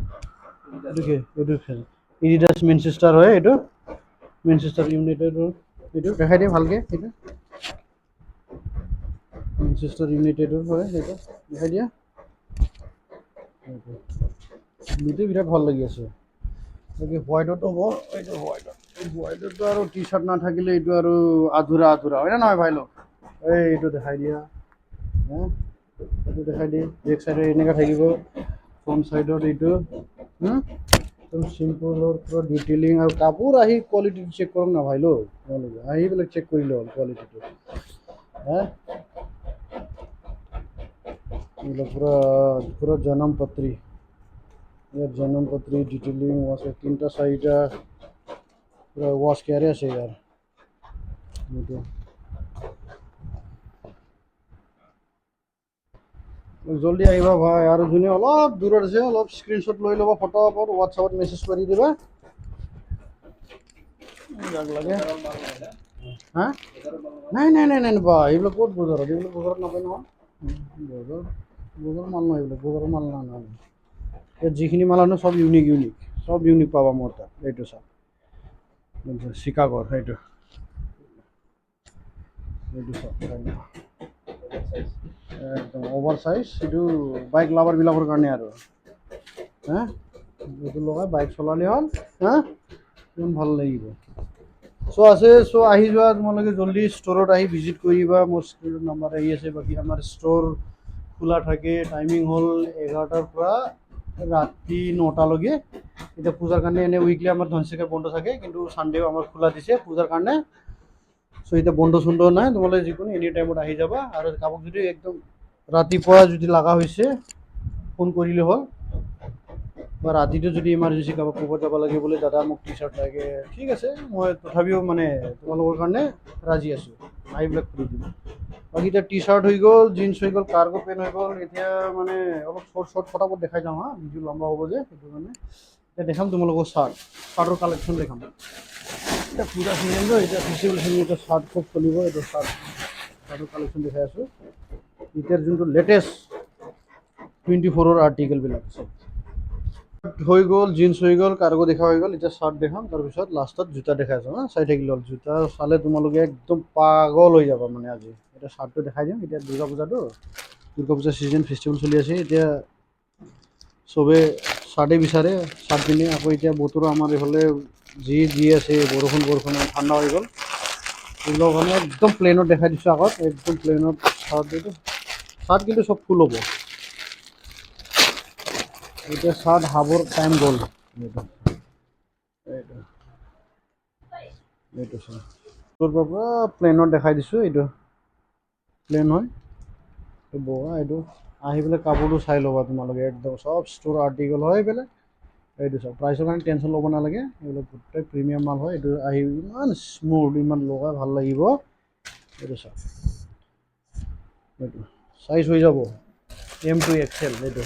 এইটো কি এইটো এডিডাছ মেনচেষ্টাৰ হয় এইটো মেনচেষ্টাৰ ইউনাইটেডৰ এইটো দেখাই দিয়ে ভালকে এইটো মেনচেষ্টাৰ ইউনাইটেডৰ হয় সেইটো দেখাই দিয়া ব্লুটো বিৰাট ভাল লাগি আছে বাকী হোৱাইটত হ'ব এইটো হোৱাইটতো আৰু টি চাৰ্ট নাথাকিলে এইটো আৰু আধুৰা হয় নে নহয় ভাই লোক এইটো দেখাই দিয়া হা এইটো দেখাই দিয়ে বেক চাইডে এনেকুৱা থাকিব ফ্ৰণ্ট চাইডত এইটো একদম চিম্পলৰ পুৰা ডিটেইলিং আৰু কাপোৰ আহি কোৱালিটিটো চেক কৰক না ভাই লোক তোমালোকে আহি পেলাই চেক কৰিলে হ'ল কোৱালিটিটো হা এইবিলাক পুৰা জনম পত্ৰী ইয়াত জনম পত্ৰী ডিটেইলিং আছে তিনিটা চাৰিটা পুৰা ৱাছ কেয়াৰে আছে ইয়াৰ এইটো জলদি আহিবা ভাই আৰু যোনে অলপ দূৰত আছে অলপ স্ক্ৰীনশ্বট লৈ ল'বা ফটোফট হোৱাটছআপত মেছেজ কৰি দিবা যাক লাগে হা নাই বা এইবিলাক ক'ত বজাৰত এইবিলাক বজাৰত নাপায় নহয় বজাৰৰ মাল নহয় এইবিলাক বজাৰৰ মাল নহয় ইয়াত যিখিনি মাল আনো চব ইউনিক পাবা মোৰ তাত এইটো চাওক চিকাগোৰ এইটো চাওক একদম অভাৰ চাইজ এইটো বাইক লাভাৰবিলাকৰ কাৰণে আৰু হা এইটো লগাই বাইক চলালে হ'ল হা কিমান ভাল লাগিব চ' আহি যোৱা তোমালোকে জল্দি ষ্ট'ৰত আহি ভিজিট কৰিবা মোৰ স্ক্ৰীণত নাম্বাৰ আহি আছে বাকী আমাৰ ষ্ট'ৰ খোলা থাকে টাইমিং হ'ল 11টাৰ পৰা ৰাতি 9টালৈকে এতিয়া পূজাৰ কাৰণে এনে উইকলি আমাৰ ধনচিকা বন্ধ থাকে কিন্তু ছানডেও আমাৰ খোলা দিছে পূজাৰ কাৰণে চ' এতিয়া বন্ধ চন্ধ নাই তোমালোকে যিকোনো এনি টাইমত আহি যাবা আৰু কাপোৰ যদি একদম ৰাতিপুৱা যদি লগা হৈছে ফোন কৰিলে হ'ল বা ৰাতিটো যদি ইমাৰ্জেঞ্চি কাৰোবাক ক'ৰবাত যাব লাগে বোলে দাদা মোক টি চাৰ্ট লাগে ঠিক আছে মই তথাপিও মানে তোমালোকৰ কাৰণে ৰাজি আছোঁ এইবিলাক কৰি দিম বাকী এতিয়া টি চাৰ্ট হৈ গ'ল জিন্স হৈ গ'ল কাৰ্গো পেণ্ট হৈ গ'ল এতিয়া মানে অলপ শ্বৰ্ট ফটাফট দেখাই যাওঁ হা ভিডিঅ' লম্বা হ'ব যে সেইটো কাৰণে এতিয়া দেখাম তোমালোকৰ চাৰ্টৰ কালেকশ্যন দেখাম এতিয়া পূজা চিজন যে এতিয়া ফেষ্টিভেল চিজন এতিয়া চাৰ্ট খুব চলিব এতিয়া চাৰ্টৰ কালেকশ্যন দেখাই আছোঁ এতিয়াৰ যোনটো লেটেষ্ট 24ৰ আৰ্টিকেলবিলাক আছে হৈ গ'ল জিন্স হৈ গ'ল কাৰ্গো দেখা হৈ গ'ল এতিয়া চাৰ্ট দেখাম তাৰপিছত লাষ্টত জোতা দেখাই আছোঁ হা চাই থাকিলে হ'ল জোতা চালে তোমালোকে একদম পাগল হৈ যাবা মানে আজি এতিয়া চাৰ্টটো দেখাই দিম এতিয়া দুৰ্গা পূজা ছিজন ফেষ্টিভেল চলি আছে এতিয়া চবে চাৰ্টেই বিচাৰে চাৰ্ট পিন্ধি আকৌ এতিয়া বতৰো আমাৰ এইফালে যি আছে বৰষুণ ঠাণ্ডা হৈ গ'ল এইবিলাকৰ কাৰণে একদম প্লেইনত দেখাই দিছোঁ আগত একদম প্লেইনত চাৰ্ট কিন্তু চব ফুল হ'ব এতিয়া চাৰ্ট হাবৰ টাইম গ'ল এইটো চাৰ্ট পৰা প্লেইনত দেখাই দিছোঁ এইটো প্লেইন হয় এইটো বগা এইটো আহি পেলাই কাপোৰটো চাই ল'বা তোমালোকে একদম চব ষ্ট'ৰ আৰ্টিকেল হয় পেলাই এইটো চাওক প্ৰাইচৰ কাৰণে টেনশ্যন ল'ব নালাগে এইবিলাক গোটেই প্ৰিমিয়াম মাল হয় এইটো আহি ইমান স্মুথ ইমান লগাই ভাল লাগিব এইটো চাওক এইটো চাইজ হৈ যাব M to XL এইটো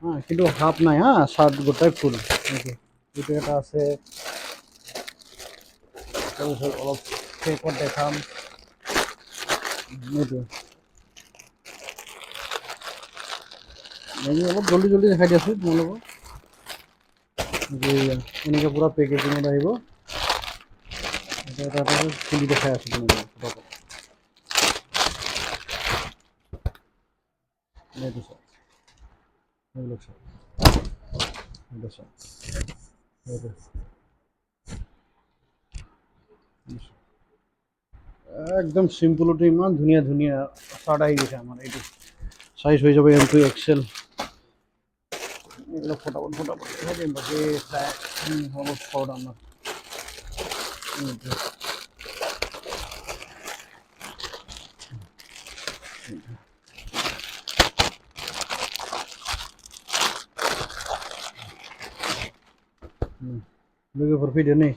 হা কিন্তু হাফ নাই হা চাৰ্ট গোটাই ফুল এইটো এটা আছে তাৰপিছত অলপ চেকত দেখাম এইটো অলপ জল্দি দেখাই দি আছোঁ তোমালোকক এনেকৈ পূৰা পেকেজিঙত আহিব এটা খুলি দেখাই আছোঁ তোমালোকক এইটো চাওক এইবিলাক চাওক এইটো চাওক এইটো একদম চিম্পুলতে ইমান ধুনীয়া চাৰ্ট আহি গৈছে আমাৰ এইটো চাইজ হৈ যাব M to XL এইবিলাক ফটাফট দেখাই দিম বাকী চাই অলপ শৰ্ট আমাৰ लोगोफोर फैदो नै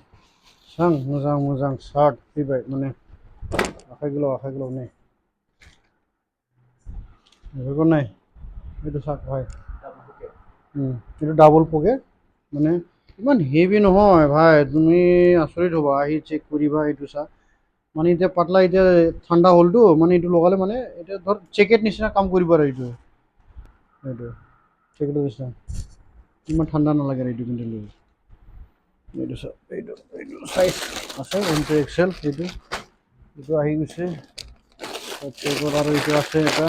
सां मोजां सार्ट फैबाय माने आखाइ गोलाव नै बेफोरखौ नाय এইটো চাৰ্ট হয় এইটো ডাবল পকেট মানে ইমান হেভি নহয় ভাই তুমি আচৰিত হ'বা আহি চেক কৰিবা এইটো চাৰ্ট মানে এতিয়া পাতলা এতিয়া ঠাণ্ডা হ'লতো মানে এইটো লগালে মানে এতিয়া ধৰ জেকেট নিচিনা কাম কৰিব আৰু এইটো জেকেটৰ নিচিনা ইমান ঠাণ্ডা নালাগে এইটো পিন্ধিলে এইটো চাওক, এইটো চাইজ আছে M2 XL, এইটো আহি গৈছে। তাৰপিছত আৰু এইটো আছে এটা,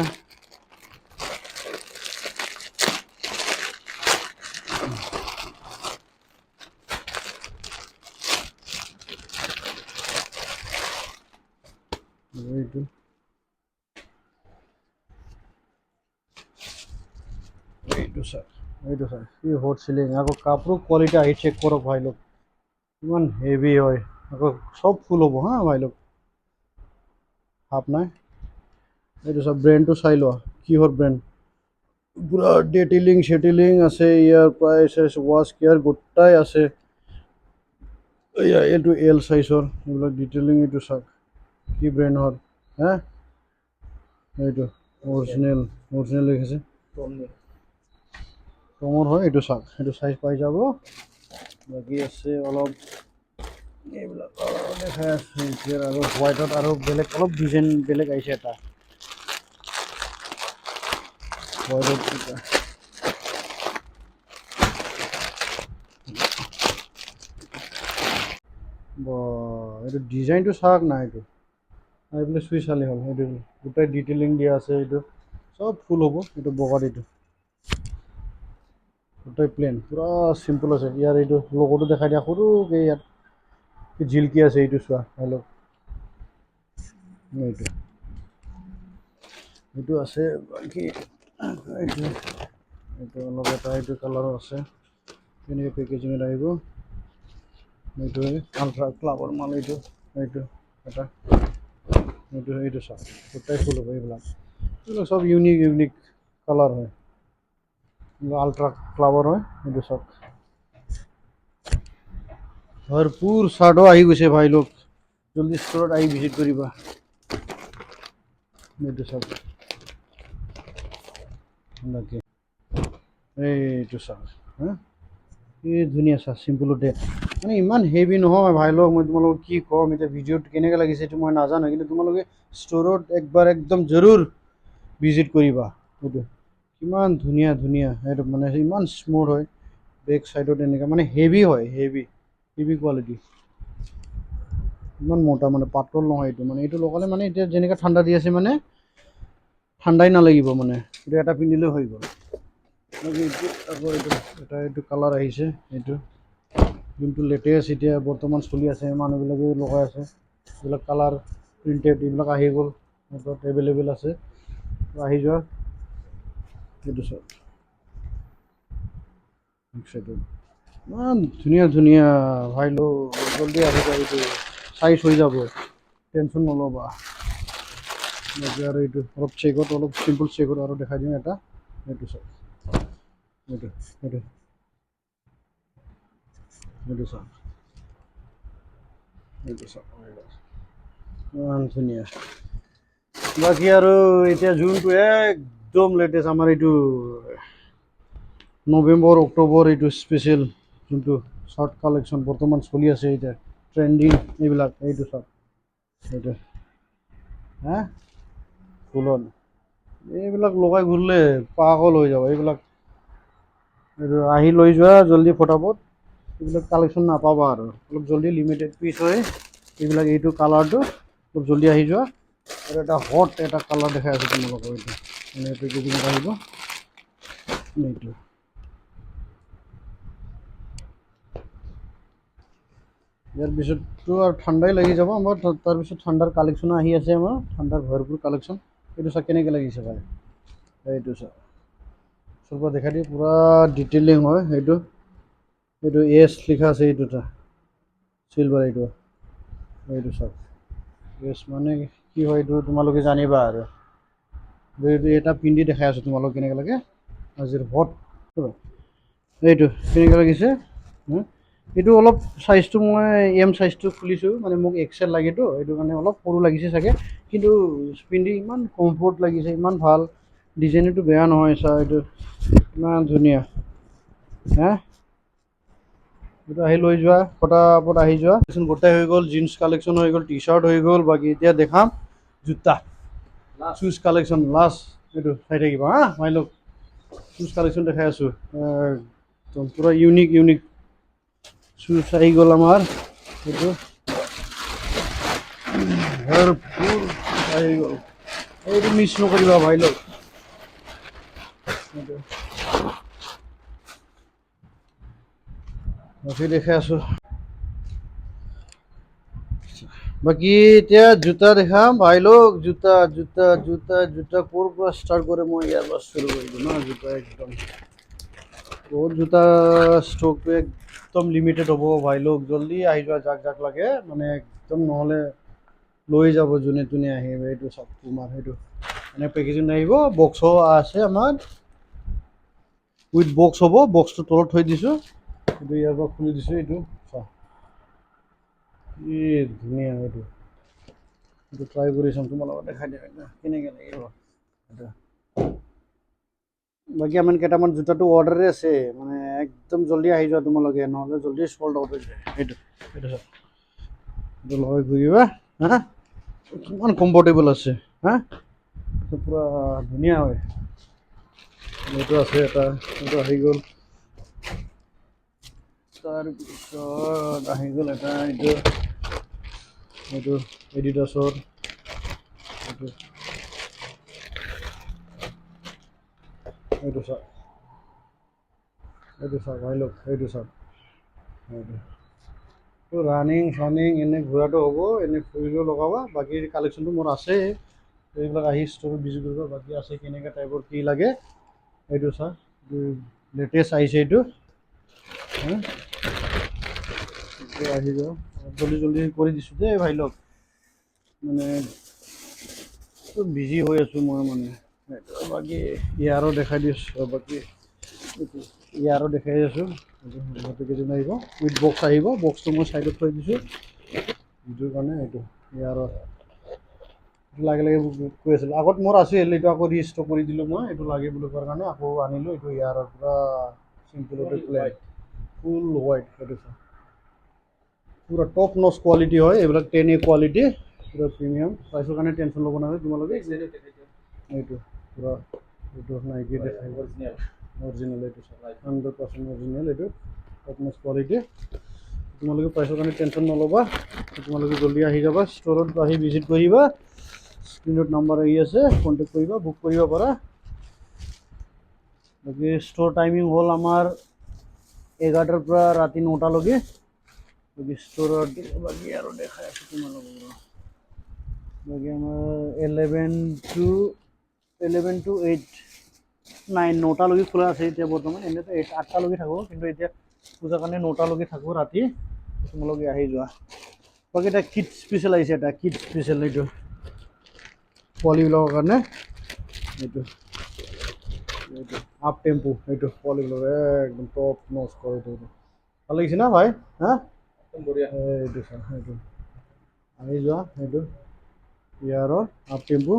এইটো চাওক কি হট চিলিং। আকৌ কাপোৰ কোৱালিটি আহি চেক কৰক ভাই লোক, ইমান হেভি হয়। আকৌ চব ফুল হ'ব হা ভাই লোক, হাফ নাই। এইটো চাওক, ব্ৰেণ্ডটো চাই লোৱা কিহৰ ব্ৰেণ্ড, পুৰা ডেটিলিং চেটিলিং আছে, ইয়াৰ প্ৰাইচ ৱাছ কেয়াৰ গোটাই আছে। এইটো এল চাইজৰ এইবিলাক ডিটেইলিং। এইটো চাওক কি ব্ৰেণ্ডৰ হা, এইটো অৰিজিনেল লিখিছে, কমৰ হয়। এইটো চাওক, এইটো চাইজ পাই যাব। বাকী আছে অলপ এইবিলাক দেখাই আছে এতিয়া, আৰু হোৱাইটত আৰু বেলেগ অলপ ডিজাইন বেলেগ আহিছে এটা হোৱাইটত। এইটো ডিজাইনটো চাওক না, এইটো এইবিলাক চুই চালে হ'ল। এইটো গোটেই ডিটেইলিং দিয়া আছে, এইটো চব ফুল হ'ব। এইটো বগাত, এইটো গোটেই প্লেন পুৰা চিম্পল আছে। ইয়াৰ এইটো লগটো দেখাই দিয়া সৰুকৈ, ইয়াত জিলকি আছে। এইটো চোৱা হেল্ল', এইটো আছে। বাকী এইটো অলপ এটা এইটো কালাৰৰ আছে, তেনেকৈ পেকেজিঙত আহিব। এইটো আলট্ৰা ক্লাবৰ মাল, এইটো এটা এইটো চাওক, গোটাই ফুল হ'ব। এইবিলাক চব ইউনিক কালাৰ হয়, আলট্ৰা ক্লাবৰ হয়। এইটো চাওক, ভৰপূৰ চাৰ্টো আহি গৈছে ভাই লোক, জলদি ষ্টৰত আহি ভিজিট কৰিবা। এইটো চাওক, বাকী এইটো চাওক হা, কি ধুনীয়া চাওক, চিম্পুলতে মানে ইমান হেভি নহয় ভাই লোক। মই তোমালোকক কি ক'ম এতিয়া, ভিডিঅ'ত কেনেকৈ লাগিছে এইটো মই নাজানো, কিন্তু তোমালোকে ষ্টৰত একবাৰ একদম জৰুৰ ভিজিট কৰিবা। এইটো কিমান ধুনীয়া সেইটো মানে ইমান স্মুথ হয়। বেক চাইডত এনেকুৱা মানে হেভি হয়, হেভি কোৱালিটি, ইমান মোটা মানে পাতল নহয়। এইটো মানে এইটো লগালে মানে এতিয়া যেনেকৈ ঠাণ্ডা দি আছে, মানে ঠাণ্ডাই নালাগিব মানে, এইটো এটা পিন্ধিলে হৈ গ'ল। আকৌ এইটো কালাৰ আহিছে, এইটো যোনটো লেটেষ্ট এতিয়া বৰ্তমান চলি আছে, মানুহবিলাকে লগাই আছে। এইবিলাক কালাৰ প্ৰিণ্টেড এইবিলাক আহি গ'ল, সিহঁতত এভেইলেবল আছে। আহি যোৱা, এইটো চাওক, ইমান ধুনীয়া ভাই লোক, জলদি আহি যাব। এইটো চাইজ হৈ যাব, টেনশ্যন নল'বা। আৰু এইটো অলপ চেকত, অলপ চিম্পল চেকত আৰু দেখাই দিওঁ এটা। এইটো চাওক, এইটো চাওক, ইমান ধুনীয়া। বাকী আৰু এতিয়া যোনটো একদম লেটেষ্ট আমাৰ এইটো নৱেম্বৰ অক্টোবৰ, এইটো স্পেচিয়েল যোনটো শৰ্ট কালেকশ্যন বৰ্তমান চলি আছে এতিয়া ট্ৰেণ্ডিং, এইবিলাক এইটো চাওক, এইটো হা ফুলন, এইবিলাক লগাই ঘূৰিলে পাগল হৈ যাব। এইবিলাক এইটো আহি লৈ যোৱা জল্দি ফটাফট, এইবিলাক কালেকশ্যন নাপাবা আৰু অলপ জল্দি লিমিটেড পিচ হয় এইবিলাক। এইটো কালাৰটো অলপ জল্দি আহি যোৱা। আৰু এটা হট এটা কালাৰ দেখাই আছোঁ তোমালোকৰ, এইটো মানে পেকেজিঙত আহিব। এইটো ইয়াৰ পিছততো আৰু ঠাণ্ডাই লাগি যাব আমাৰ। তাৰপিছত ঠাণ্ডাৰ কালেকশ্যনো আহি আছে আমাৰ, ঠাণ্ডাৰ ভৰপূৰ কালেকশ্যন। এইটো চাওক কেনেকৈ লাগিছে ভাই, এইটো চাওক, ওচৰৰ পৰা দেখাই দিওঁ, পূৰা ডিটেইলিং হয়। এইটো এছ লিখা আছে, এই দুটা চিলভাৰ, এইটো চাওক এছ মানে কি হয়, এইটো তোমালোকে জানিবা আৰু। এইটো এটা পিন্ধি দেখাই আছোঁ তোমালোক কেনেকৈ লাগে আজিৰ হট। এইটো কেনেকৈ লাগিছে, এইটো অলপ চাইজটো মই এম চাইজটো খুলিছোঁ, মানে মোক এক্সেল লাগেতো, এইটো কাৰণে অলপ সৰু লাগিছে চাগে, কিন্তু পিন্ধি ইমান কমফৰ্ট লাগিছে, ইমান ভাল। ডিজাইনটো বেয়া নহয়, চাওঁ এইটো ইমান ধুনীয়া হা। এইটো আহি লৈ যোৱা, ফটাফট আহি যোৱা। গোটেই হৈ গ'ল, জিন্স কালেকশ্যন হৈ গ'ল, টি চাৰ্ট হৈ গ'ল। বাকী এতিয়া দেখাম জোতা, শ্বুজ কালেকশ্যন লাষ্ট। এইটো চাই থাকিবা হা মাই লক, শ্বুজ কালেকশ্যন দেখাই আছোঁ, একদম পূৰা ইউনিক শ্বুজ আহি গ'ল আমাৰ এইটো ফুল আহি গ'ল এইটো মিছ নকৰিবা ভাই লগ বাকী দেখাই আছো বাকী এতিয়া জোতা দেখাম ভাই লোক জোতা জোতা জোতা জোতা ক'ৰ পৰা ষ্টাৰ্ট কৰে মই ইয়াৰ পৰা শুৰু কৰি দিওঁ না জোতা একদম বহুত জোতা ষ্টকটো একদম লিমিটেড হ'ব ভাই লোক জলদি আহি যোৱা যাক যাক লাগে মানে একদম নহ'লে লৈ যাব যোনে তোনে আহিব এইটো চাওক তোমাৰ সেইটো মানে পেকেজিং আহিব বক্সো আছে আমাৰ উইথ বক্স হ'ব বক্সটো তলত থৈ দিছোঁ এইটো ইয়াৰ পৰা খুলি দিছোঁ এইটো চাওক কি ধুনীয়া এইটো এইটো ট্ৰাই কৰি চাম তোমাৰ লগত দেখাই দিয়া কেনেকৈ লাগিব এইটো বাকী আমাৰ কেইটামান জোতাটো অৰ্ডাৰে আছে মানে একদম জলদি আহি যোৱা তোমালোকে নহ'লে জলদি চল্ড আউট হৈ যায় এইটো এইটো চাওক এইটো লগাই ঘূৰিবা হা কিমান কমফৰ্টেবল আছে হা পূৰা ধুনীয়া হয় এইটো আছে এটা এইটো আহি গ'ল তাৰপিছত আহি গ'ল এটা এইটো এইটো এডিডাছৰ এইটো এইটো চাওক ভাই লওক এইটো চাওক এইটো ৰানিং চানিং এনে ঘূৰাটো হ'ব এনে ফুৰিলেও লগাবা বাকী কালেকশ্যনটো মোৰ আছে এইবিলাক আহি ষ্ট'ৰত ভিজিট কৰিব বাকী আছে কেনেকুৱা টাইপৰ কি লাগে এইটো চাওক লেটেষ্ট আহিছে এইটো আহি যাওঁ জলদি জলদি কৰি দিছোঁ দেই ভাই লগ মানে বিজি হৈ আছোঁ মই মানে বাকী ইয়াৰো দেখাই দিছোঁ বাকী ইয়াৰো দেখাই আছোঁ কেইদিন আহিব উইথ বক্স আহিব বক্সটো মই চাইডত থৈ দিছোঁ যিটোৰ কাৰণে এইটো ইয়াৰো লাগে লাগে কৈ আছিলোঁ আগত মোৰ আছিল এইটো আকৌ ৰিষ্টক কৰি দিলোঁ মই এইটো লাগে বুলি কোৱাৰ কাৰণে আকৌ আনিলোঁ এইটো ইয়াৰৰ পূৰা চিম্পলতে প্লেন ফুল হোৱাইট এইটো পুৰা টপ নচ কোৱালিটি হয় এইবিলাক 10A কোৱালিটি পুৰা প্ৰিমিয়াম প্ৰাইচৰ কাৰণে টেনশ্যন ল'ব নালাগে তোমালোকে এইটো পুৰা এইটো নাইকি অৰিজিনেল এইটো 100% অৰিজিনেল এইটো টপ নচ কোৱালিটি তোমালোকে প্ৰাইচৰ কাৰণে টেনশ্যন নল'বা তোমালোকে জলদি আহি যাবা ষ্ট'ৰত আহি ভিজিট কৰিবা স্ক্ৰীণত নাম্বাৰ আহি আছে কণ্টেক্ট কৰিবা বুক কৰিব পাৰা বাকী ষ্ট'ৰ টাইমিং হ'ল আমাৰ 11টাৰ পৰা ৰাতি 9টালৈকে বাকী ষ্ট'ৰত বাকী আৰু দেখাই আছোঁ তোমালোকক বাকী আমাৰ 11 to 8 9টালৈকে খোলা আছে এতিয়া বৰ্তমান এনেতো 8টালৈকে থাকোঁ কিন্তু এতিয়া পূজাৰ কাৰণে 9টালৈকে থাকোঁ ৰাতি তোমালোকে আহি যোৱা বাকী এটা কিড স্পেচিয়েল আহিছে এটা কিড স্পেচিয়েল এইটো পোৱালিবিলাকৰ কাৰণে এইটো এইটো আপ টেম্পু এইটো পোৱালিবিলাকৰ একদম টপ নচ কৰে এইটো ভাল লাগিছে না ভাই হা বঢ়িয়া এইটো চাওঁ এইটো আহি যোৱা এইটো ইয়াৰৰ আপ টেম্পু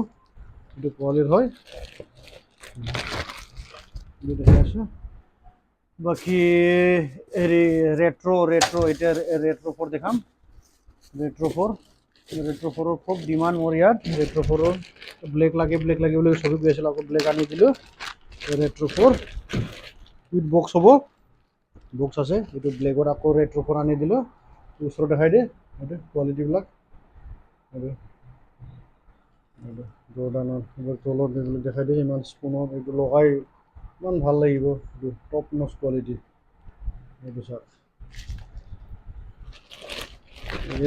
এইটো পোৱালিৰ হয় দেখাই আছোঁ বাকী হেৰি ৰেট্ৰ' এতিয়া ৰেট্ৰ' 4 দেখাম ৰেট্ৰ' 4ৰ খুব ডিমাণ্ড মোৰ ইয়াত ৰেট্ৰ' 4ৰ ব্লেক লাগে বুলি চবেই কৈ আছিল আকৌ ব্লেক আনি দিলোঁ ৰেট্ৰ' 4 উইথ বক্স হ'ব বক্স আছে এইটো ব্লেকত আকৌ ৰেট্ৰ' 4 আনি দিলোঁ ওচৰত দেখাই দিয়ে এইটো কোৱালিটিবিলাক এইটো জৰ্ডানৰ এইবোৰ তলত এইবিলাক দেখাই দিয়ে ইমান স্পুনত এইটো লগাই ইমান ভাল লাগিব এইটো টপ নচ কোৱালিটি এইটো চাওক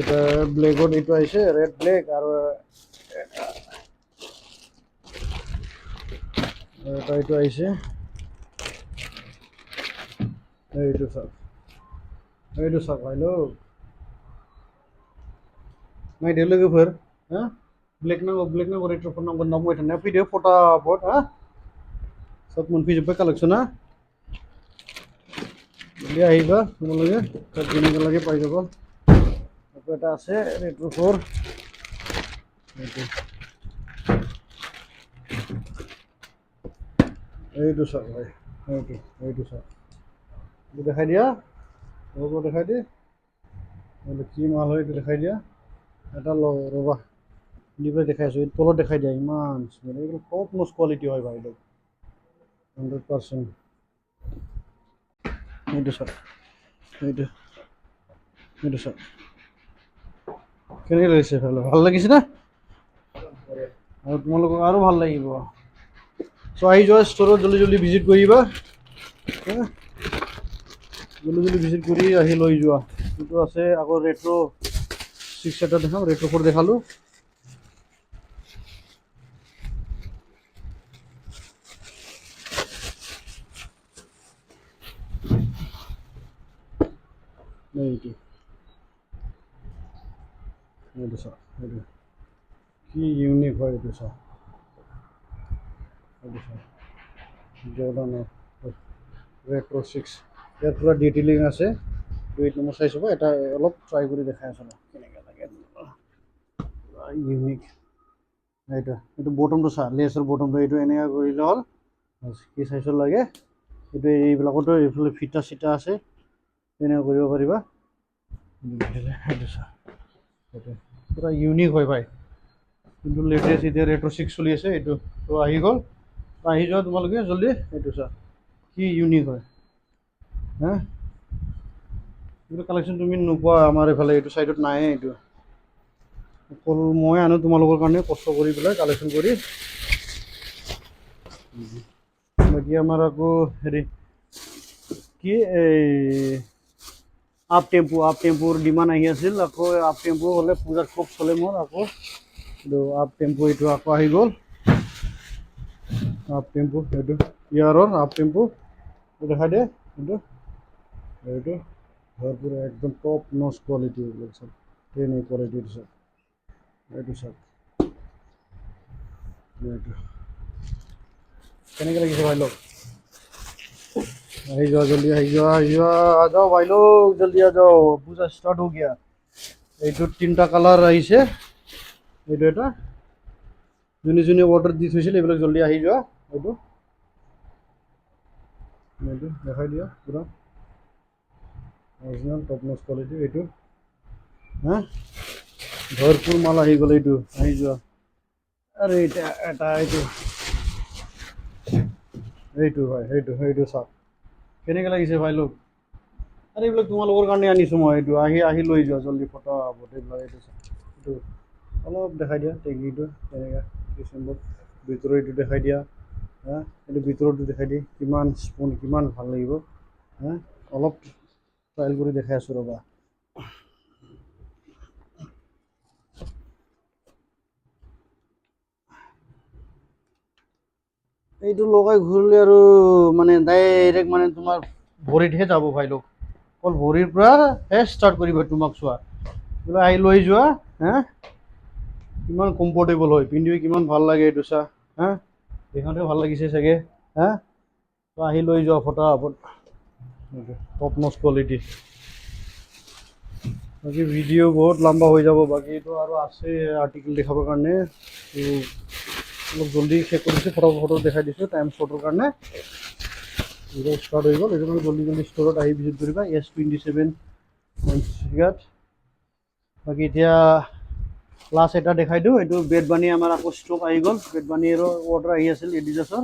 এটা ব্লেকত এইটো আহিছে ৰেড ব্লেক আৰু এটা এইটো আহিছে এইটো চাওক ভাই লোক मैं डेलो के फिर हाँ ब्लैक ना रेट्रो फोन नंबर नंबर इतना वीडियो फोटो बोट हाँ सब मन फिर पे कलेक्शन हाँ ये आएगा तुम लोगे सब दिन के लगे पाई जाबो अब এটা আছে रेट्रो 4 এইটো চাওক ভাই এইটো চাওক এইটো দেখাই দিয়া লোগো দেখাই দি এইটো কি মাল হয় এইটো দেখাই দিয়া এটা ৰবা দিবলৈ দেখাই আছোঁ তলত দেখাই দিয়া ইমান এইটো টপ নচ কোৱালিটি হয় ভাই 100% এইটো চাওক এইটো এইটো চাওক কেনেকৈ লাগিছে ভাল লাগিছে না আৰু তোমালোকক আৰু ভাল লাগিব চ' আহি যোৱা ষ্ট'ৰত জল্দি জল্দি ভিজিট কৰিবা জল্দি জল্দি ভিজিট কৰি আহি লৈ যোৱা এইটো আছে আকৌ ৰেট্ৰ' 6 এটা দেখাম ৰেট্ৰ' 4 দেখালোঁ এইটো এইটো চাওক এইটো কি ইউনিক হয় এইটো চাওক এইটো চাওক জৰ্ডানৰ ৰেট্ৰ' 6 ইয়াত পুৰা ডিটেইলিং আছে 2 নম্বৰ চাইজ হ'ব এটা অলপ ট্ৰাই কৰি দেখাই আছোঁ কেনেকৈ লাগে ইউনিক এইটো বটমটো চা লেছৰ বটমটো এইটো এনেকৈ কৰিলে হ'ল কি চাইজৰ লাগে এইটো এইবিলাকতো এইফালে ফিটা চিটা আছে এনেকৈ কৰিব পাৰিবা এইটো চা এইটো পুৰা ইউনিক হয় ভাই কিন্তু লেটেষ্ট এতিয়া ৰেট্ৰ' 6 চলি আছে এইটো তো আহি গ'ল আহি যোৱা তোমালোকে জল্দি এইটো চা কি ইউনিক হয় হা এইটো কালেকশ্যন তুমি নোপোৱা আমাৰ এইফালে এইটো চাইডত নাই এইটো অকল মই আনো তোমালোকৰ কাৰণে কষ্ট কৰি পেলাই কালেকশ্যন কৰি বাকী আমাৰ আকৌ হেৰি কি এই আপ টেম্পুৰ ডিমাণ্ড আহি আছিল আকৌ আপ টেম্পু হ'লে পূজাত খুব চলে মোৰ আকৌ এইটো আপ টেম্পু এইটো আকৌ আহি গ'ল আপ টেম্পু এইটো ইয়াৰৰ আপ টেম্পু দেখাই দে এইটো ভৰপূৰ একদম টপ নচ কোৱালিটি এইবিলাক চব ট্ৰেইনিং কোৱালিটি চব এইটো চাওক এইটো কেনেকৈ লাগিছে ভাই লওক আহি যোৱা জল্দি আহি যোৱা आ जाओ भाई लोग जल्दी आ जाओ पूजा स्टार्ट हो गया এইটোত 3টা কালাৰ আহিছে এইটো এটা যোনে যোনে অৰ্ডাৰ দি থৈছিল এইবিলাক জল্দি আহি যোৱা এইটো দেখাই দিয়া পুৰা অৰিজিনেল টপ নচ কোৱালিটি এইটো হা ভৰপূৰ মাল আহি গ'ল এইটো আহি যোৱা আৰু এটা এইটো হয় সেইটো চাওক কেনেকৈ লাগিছে ভাই লোক আৰু এইবিলাক তোমালোকৰ কাৰণে আনিছোঁ মই এইটো আহি লৈ যোৱা জল্দি ফটাফট এইবিলাক এইটো চাওক এইটো অলপ দেখাই দিয়া টেংকিটো তেনেকৈ ডিচেম্বৰ ভিতৰত এইটো দেখাই দিয়া হা এইটো ভিতৰতো দেখাই দিয়ে কিমান স্পন কিমান ভাল লাগিব হা অলপ ট্ৰাইল কৰি দেখাই আছোঁ ৰ'বা এইটো লগাই ঘূৰিলে আৰু মানে ডাইৰেক্ট মানে তোমাৰ ভৰিতহে যাব ভাই লোক অকল ভৰিৰ পৰাহে ষ্টাৰ্ট কৰিব তোমাক চোৱা বোলে আহি লৈ যোৱা হা কিমান কমফৰ্টেবল হয় পিন্ধি কিমান ভাল লাগে এইটো চা হা দেখাওঁতে ভাল লাগিছে চাগে হা আহি লৈ যোৱা ফটাফট টপ নচ কোৱালিটি বাকী ভিডিঅ' বহুত লম্বা হৈ যাব বাকী এইটো আৰু আছে আৰ্টিকেল দেখাবৰ কাৰণে অলপ জল্দি শেষ কৰিছোঁ ফটো দেখাই দিছোঁ টাইম শ্বৰ্টৰ কাৰণে ষ্টাৰ্ট হৈ গ'ল এইটো মানে জল্দি ষ্ট'ৰত আহি ভিজিট কৰিবা S27 ইয়াত বাকী এতিয়া লাষ্ট এটা দেখাই দিওঁ এইটো বেড বানী আমাৰ আকৌ ষ্টক আহি গ'ল বেড বানীৰো অৰ্ডাৰ আহি আছিল এডিডাছৰ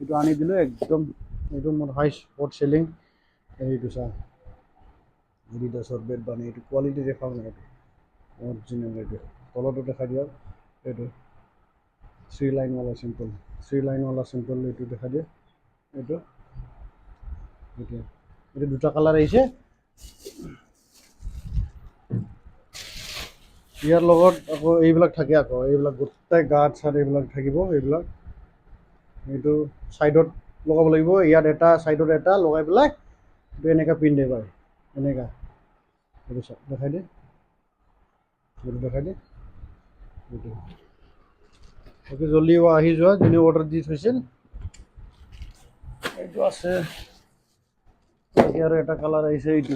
এইটো আনি দিলোঁ একদম এইটো মোৰ হাই স্পট চেলিং এইটো চা এডিডাছৰ বেড বানী এইটো কোৱালিটি দেখাওঁ নাই এইটো অৰিজিনেল এইটো তলতো দেখাই দিয়ক এইটো 3 লাইনৱালা চিম্পল এইটো দেখাই দিয়ে এইটো 2টা কালাৰ আহিছে ইয়াৰ লগত আকৌ এইবিলাক থাকে আকৌ এইবিলাক গোটেই গাঁত চাত এইবিলাক থাকিব এইবিলাক এইটো ছাইডত লগাব লাগিব ইয়াত এটা ছাইডত এটা লগাই পেলাই এইটো এনেকৈ পিন্ধে বাৰু এনেকুৱা এইটো চাওক দেখাই দিয়ে এইটো ওকে জল্দি আহি যোৱা যোনে অৰ্ডাৰ দি থৈছিল এইটো আছে আৰু এটা কালাৰ আহিছে এইটো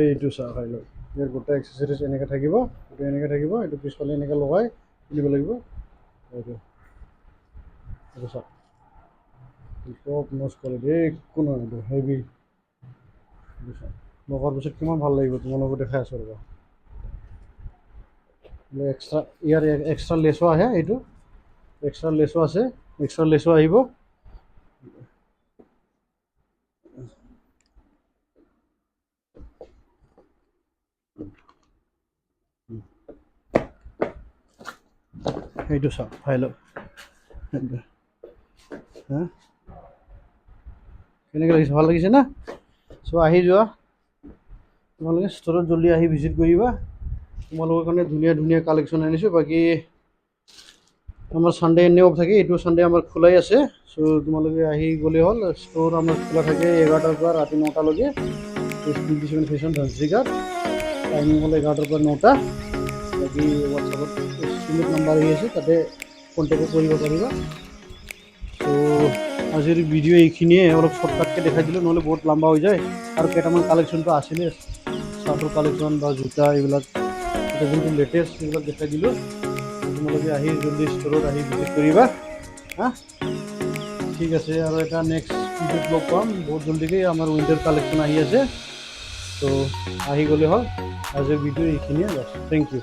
এইটো চা খাই লওক ইয়াৰ গোটেই এক্সেচৰিজ এনেকৈ থাকিব এইটো পিছফালে এনেকৈ লগাই পিন্ধিব লাগিব এইটো চাওক টপ নচ কোৱালিটি একো নহয় এইটো হেভি এইটো চাওক লগাৰ পিছত কিমান ভাল লাগিব তোমালোকক দেখাই আছোঁ ৰ'বা এক্সট্ৰা ইয়াৰ এক্সট্ৰা লেছো আহে এইটো এক্সট্ৰা লেছো আছে এক্সট্ৰা লেছো আহিব এইটো চাওক চাই লওক হা কেনেকৈ লাগিছে ভাল লাগিছে না চ' আহি যোৱা তোমালোকে ষ্ট'ৰত জল্দি আহি ভিজিট কৰিবা তোমালোকৰ কাৰণে ধুনীয়া ধুনীয়া কালেকশ্যন আনিছোঁ বাকী আমাৰ ছানডে এনেও অফ থাকে এইটো ছানডে আমাৰ খোলাই আছে চ' তোমালোকে আহি গ'লেই হ'ল ষ্ট'ৰ আমাৰ খোলা থাকে 11টাৰ পৰা ৰাতি 9টালৈকে ফেশ্বন ধনচিকাত টাইমিং হ'ল 11টাৰ পৰা 9টা বাকী হোৱাটছআপত স্ক্ৰীণত নাম্বাৰ আহি আছে তাতে কণ্টেক্ট কৰিব পাৰিবা চ' আজিৰ ভিডিঅ' এইখিনিয়ে অলপ শ্বৰ্টকাটকৈ দেখাই দিলোঁ নহ'লে বহুত লম্বা হৈ যায় আৰু কেইটামান কালেকশ্যনটো আছিলে চাৰ্টৰ কালেকশ্যন বা জোতা এইবিলাক এতিয়া যোনটো লেটেষ্ট এইবিলাক দেখাই দিলোঁ তোমালোকে আহি জল্দি ষ্ট'ৰত আহি ভিজিট কৰিবা হা ঠিক আছে আৰু এটা নেক্সট ভিডিঅ'ত লগ পাম বহুত জল্দিকৈ আমাৰ উইণ্টাৰ কালেকশ্যন আহি আছে ত' আহি গ'লে হ'ল আজিৰ ভিডিঅ' এইখিনিয়ে বাছ থেংক ইউ